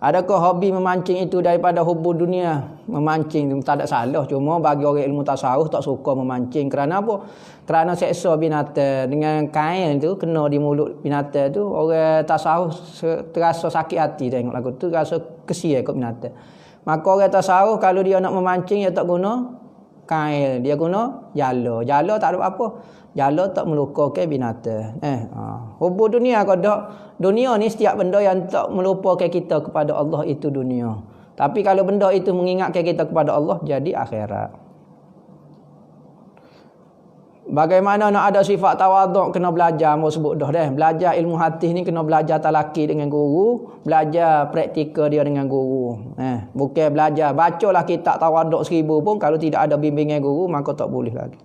Adakah hobi memancing itu daripada hubbu dunia? Memancing tak ada salah, cuma bagi orang ilmu tasawuf tak suka memancing. Kerana apa? Kerana seksa binatang dengan kain tu kena di mulut binatang tu, orang tasawuf terasa sakit hati tengok lagu tu, rasa kesian kat binatang. Maka orang tasawuf kalau dia nak memancing dia tak guna kain, dia guna jala. Jala tak ada apa. Jala tak melukakan binatang. Hubbu dunia kodok. Dunia ni setiap benda yang tak melupakan kita kepada Allah itu dunia. Tapi kalau benda itu mengingatkan kita kepada Allah, jadi akhirat. Bagaimana nak ada sifat tawaduk, kena belajar. Mau sebut dah deh. Belajar ilmu hati ni kena belajar talaki dengan guru, belajar praktikal dia dengan guru. Bukan belajar bacalah kitab tawaduk 1000 pun kalau tidak ada bimbingan guru maka tak boleh lagi.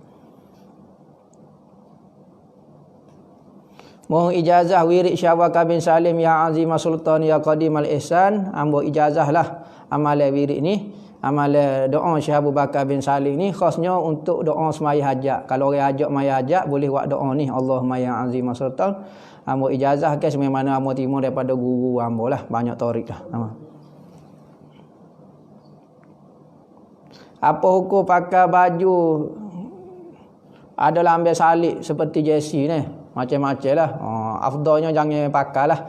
Mohon ijazah wirid Syawaka bin Salim ya Azimah Sultan ya Qadimal Ihsan. Ambo ijazah lah amalan wirid ni. Amalan doa Syekh Abu Bakar bin Salim ni khasnya untuk doa semaya hajat. Kalau orang hajat maya hajat boleh buat doa ni. Allahumma ya Azimah Sultan. Ambo ijazah ke sebagaimana ambo timur daripada guru ambo lah. Banyak tarik lah. Apa hukum pakai baju ada lambai salib seperti Jesse ni? Macam-macam lah. Afdalnya jangan pakai lah.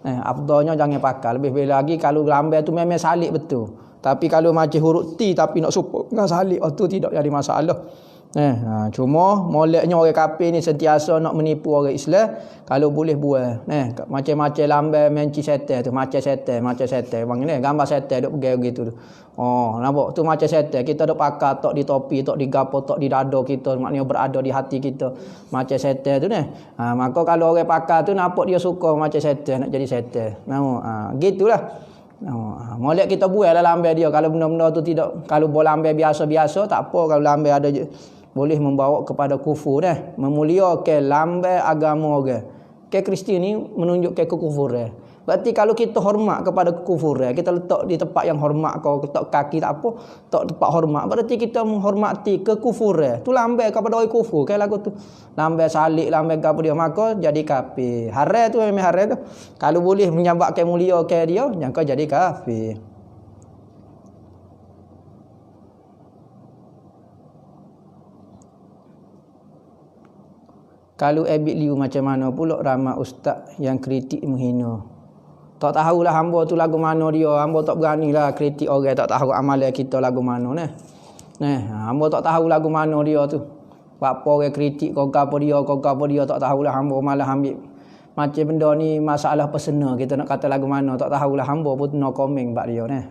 Afdalnya jangan pakai. Lebih lagi kalau lambai tu memang salib betul. Tapi kalau macam huruf T tapi nak support dengan salib, tu tidak jadi masalah. Cuma moleknya orang kafir ni sentiasa nak menipu orang Islam. Kalau boleh buat. Macam-macam lambai menci setan tu. Macam setan. Bang ni gambar setan duk pergi gitu tu. Nampak tu macam setan. Kita duk pakai tok di topi, tok di gapo, tok di dada kita, maknanya berada di hati kita. Macam setan tu ni. Maka kalau orang pakai tu nampak dia suka macam setan, nak jadi setan. Gitulah. Molek kita buat lah lambai dia. Kalau benda-benda tu tidak, kalau bola lambai biasa-biasa tak apa. Kalau lambai ada boleh membawa kepada kufur memuliakan lambai agama orang. Ke Kristian ni menunjukkan kekufuran. Berarti kalau kita hormat kepada kekufuran, kita letak di tempat yang hormat, kau letak kaki tak apa, letak tempat hormat, berarti kita menghormati kekufuran. Tu lambai kepada orang kufur, kayak lagu tu. Lambai salik, lambai kepada dia, maka jadi kafir. Haram tu memang haram tu. Kalau boleh menyabakkan mulia ke dia, jangan kau jadi kafir. Kalau Abid Liu macam mana pula ramai ustaz yang kritik menghina. Tak tahulah hamba tu lagu mana dia. Hamba tak beranilah kritik orang tak tahu amalan kita lagu mana ni. Hamba tak tahu lagu mana dia tu. Apa orang kritik kau apa dia tak tahulah hamba malah ambil macam benda ni masalah personal kita nak kata lagu mana tak tahulah hamba pun no comment bab dia ni.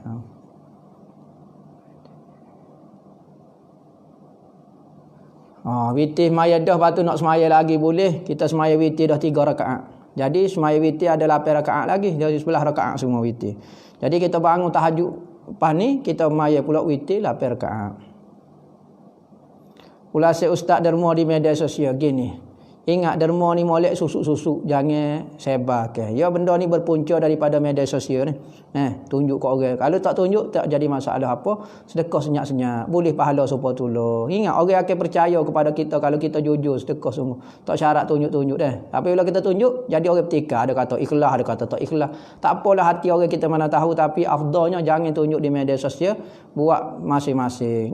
Witir semaya dah, lepas tu nak semaya lagi boleh. Kita semaya witir dah 3 rakaat. Jadi semaya witir ada 8 rakaat lagi. Jadi 11 rakaat semua witir. Jadi kita bangun tahajud lepas ni, kita semaya pula witir 8 rakaat. Ulas ustaz derma di media sosial gini. Ingat derma ni molek susuk-susuk, jangan sebar ke. Ya benda ni berpunca daripada media sosial ni. Tunjuk ke orang. Kalau tak tunjuk tak jadi masalah apa. Sedekah senyap-senyap, boleh pahala supaya tolong. Ingat orang akan percaya kepada kita kalau kita jujur sedekah semua. Tak syarat tunjuk-tunjuk dah. Tapi bila kita tunjuk, jadi orang bertikar, ada kata ikhlas, ada kata tak ikhlas. Tak apalah hati orang kita mana tahu, tapi afdalnya jangan tunjuk di media sosial, buat masing-masing.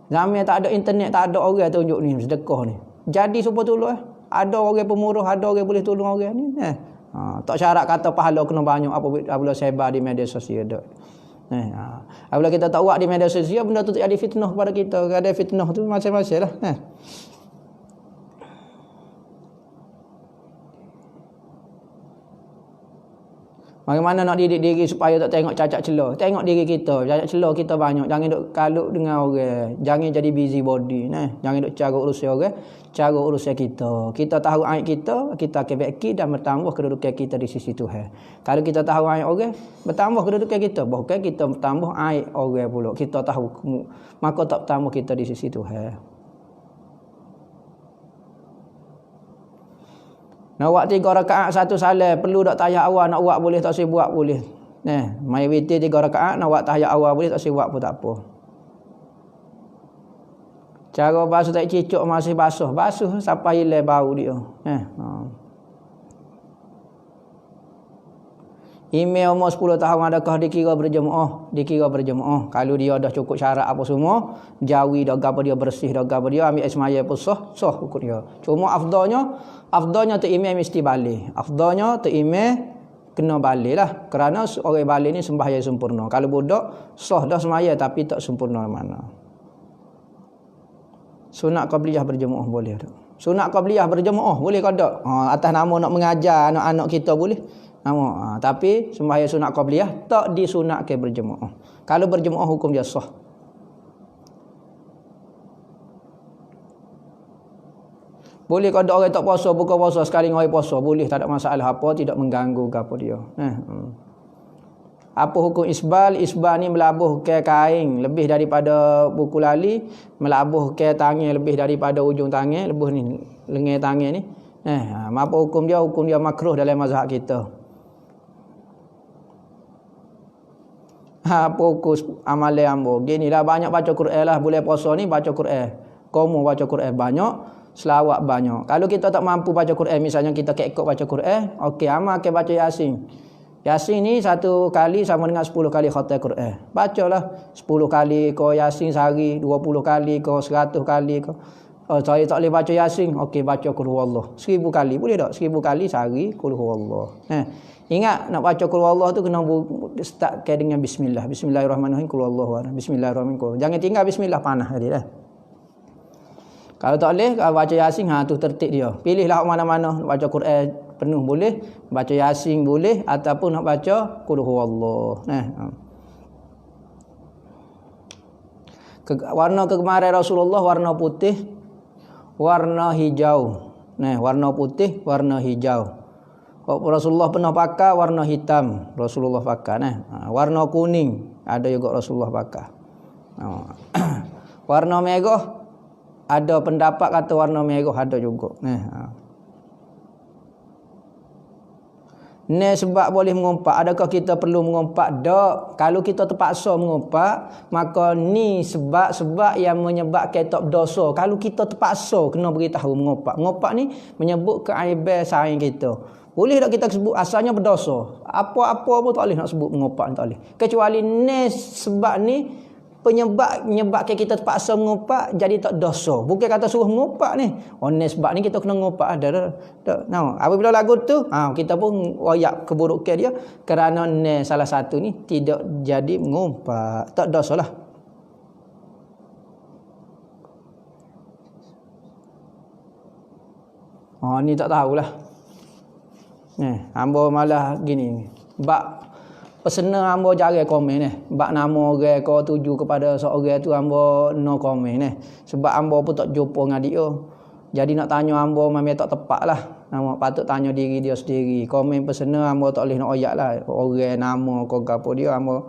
Zaman tak ada internet, tak ada orang tunjuk ni sedekah ni. Jadi supaya tolong ada orang pemurah, ada orang boleh tolong orang ni. Tak syarat kata pahala kena banyak apabila sebar di media sosial dak. Apabila kita tak buat di media sosial, benda tu jadi fitnah kepada kita. Ada fitnah tu macam-macam lah. Bagaimana nak didik diri supaya tak tengok cacat celah? Tengok diri kita, cacat celah kita banyak. Jangan duk kalut dengan orang. Jangan jadi busy body. Jangan duk cara urusan orang, cara urusan kita. Kita tahu aib kita, kita akan baiki dan bertambah kedudukan kita di sisi Tuhan. Kalau kita tahu aib orang, bertambah kedudukan kita. Bukan kita bertambah aib orang pula. Kita tahu, maka tak bertambah kita di sisi Tuhan. Nak buat 3 rakaat 1 salat, perlu tak tahiyat awal nak buat boleh, tak saya buat boleh. Mai witir 3 rakaat nak buat tahiyat awal boleh, tak saya buat pun tak apa. Cara basuh tak cicuk masih basuh sampai hilang bau dia. Email umur 10 tahun adakah dikira berjemaah? Dikira berjemaah. Kalau dia dah cukup syarat apa semua, jawi dah apa dia bersih dah apa dia ambil semaya pun sah hukum dia. Cuma afdalnya tu email mesti balik. Afdalnya tu email kena balik lah. Kerana orang balik ni sembahyang sempurna. Kalau budak sah dah semaya tapi tak sempurna mana. Sunat qabliyah berjemaah boleh tak? Sunat qabliyah berjemaah boleh ke tak? Atas nama nak mengajar anak-anak kita boleh. Tapi sembahyang sunat qabliyah tak disunatkan berjemaah. Kalau berjemaah hukum dia sah. Boleh kalau orang tak puasa buka puasa sekali dengan orang puasa boleh, tak ada masalah apa, tidak mengganggu apa dia. Apa hukum isbal? Isbal ni melabuh ke kain lebih daripada buku lali, melabuh ke tangan lebih daripada ujung tangan, lebih ni lengan tangan ni. Apa hukum dia? Hukum dia makruh dalam mazhab kita. Apa hukum amalan ambo? Ginilah banyak baca Quran lah, boleh puasa ni baca Quran. Kamu baca Quran banyak, selawat banyak. Kalau kita tak mampu baca Quran, misalnya kita ikut baca Quran, okey amal ke baca Yasin. Yasin ni 1 kali sama dengan 10 kali khatam Quran. Bacalah 10 kali ke Yasin sehari, 20 kali ke 100 kali ke. Saya tak boleh baca Yasin, okey baca Qul huwallah 1000 kali, boleh tak? 1000 kali sehari Qul huwallah. Ingat nak baca Qul huwallah tu kena start dengan bismillah. Bismillahirrahmanirrahim Qul huwallahu ahad. Bismillahirrahmanirrahim. Jangan tinggal bismillah panah tadi dah. Kalau tak boleh baca Yasin, tu tertib dia. Pilihlah mana-mana nak baca Quran penuh boleh, baca Yasin boleh ataupun nak baca Qul huwallah. Warna kegemaran Rasulullah warna putih, warna hijau. Warna putih, warna hijau. Rasulullah pernah pakai warna hitam, Rasulullah pakai. Warna kuning ada juga Rasulullah pakai. Warna merah ada pendapat kata warna merah ada juga. Ni sebab boleh mengumpat. Adakah kita perlu mengumpat? Tak. Kalau kita terpaksa mengumpat, maka ni sebab yang menyebabkan tak berdosa. Kalau kita terpaksa kena beritahu mengumpat. Mengumpat ni menyebut keaiban saing kita. Boleh tak kita sebut asalnya berdosa? Apa-apa pun tak boleh nak sebut mengumpat, tak boleh. Kecuali ni sebab ni menyebabkan kita terpaksa mengumpat jadi tak dosa. Bukan kata suruh mengumpat ni. Oh ni sebab ni kita kena mengumpat ada. Nah, apabila lagu tu, kita pun royak keburukan dia kerana ni salah satu ni tidak jadi mengumpat. Tak dosalah. Ni tak tahulah. Hamba malah gini. Bak pesenar hamba jarang komen ni. Bak nama orang kau tuju kepada seorang tu hamba no komen ni. Sebab hamba pun tak jumpa dengan dia. Jadi nak tanya hamba memang tak tepat lah. Nama patut tanya diri dia sendiri. Komen pesenar hamba tak boleh nak oyak lah. Orang nama kau gapo dia hamba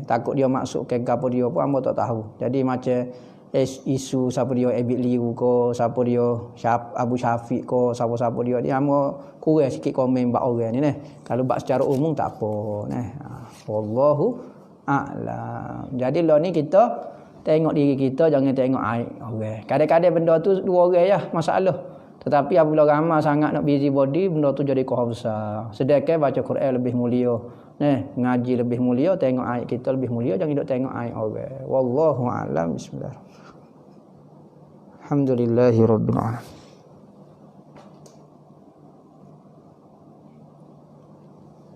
takut dia masuk ke gapo dia pun hamba tak tahu. Jadi macam isu siapa dia Ebit Liu ko, siapa dia Abu Syafiq ko, siapa-siapa dia hamba kurang sikit komen bab orang ni Kalau bab secara umum tak apa wallahu a'lam. Jadi lah ni kita tengok diri kita, jangan tengok aib orang. Kadang-kadang benda tu dua orang ya masalah. Tetapi apabila ramai sangat nak busy body, benda tu jadi kau besar. Sedekah baca Quran lebih mulia. Ngaji lebih mulia, tengok aib kita lebih mulia, jangan duk tengok aib orang. Wallahu a'lam. Bismillah. Alhamdulillahirabbil alamin.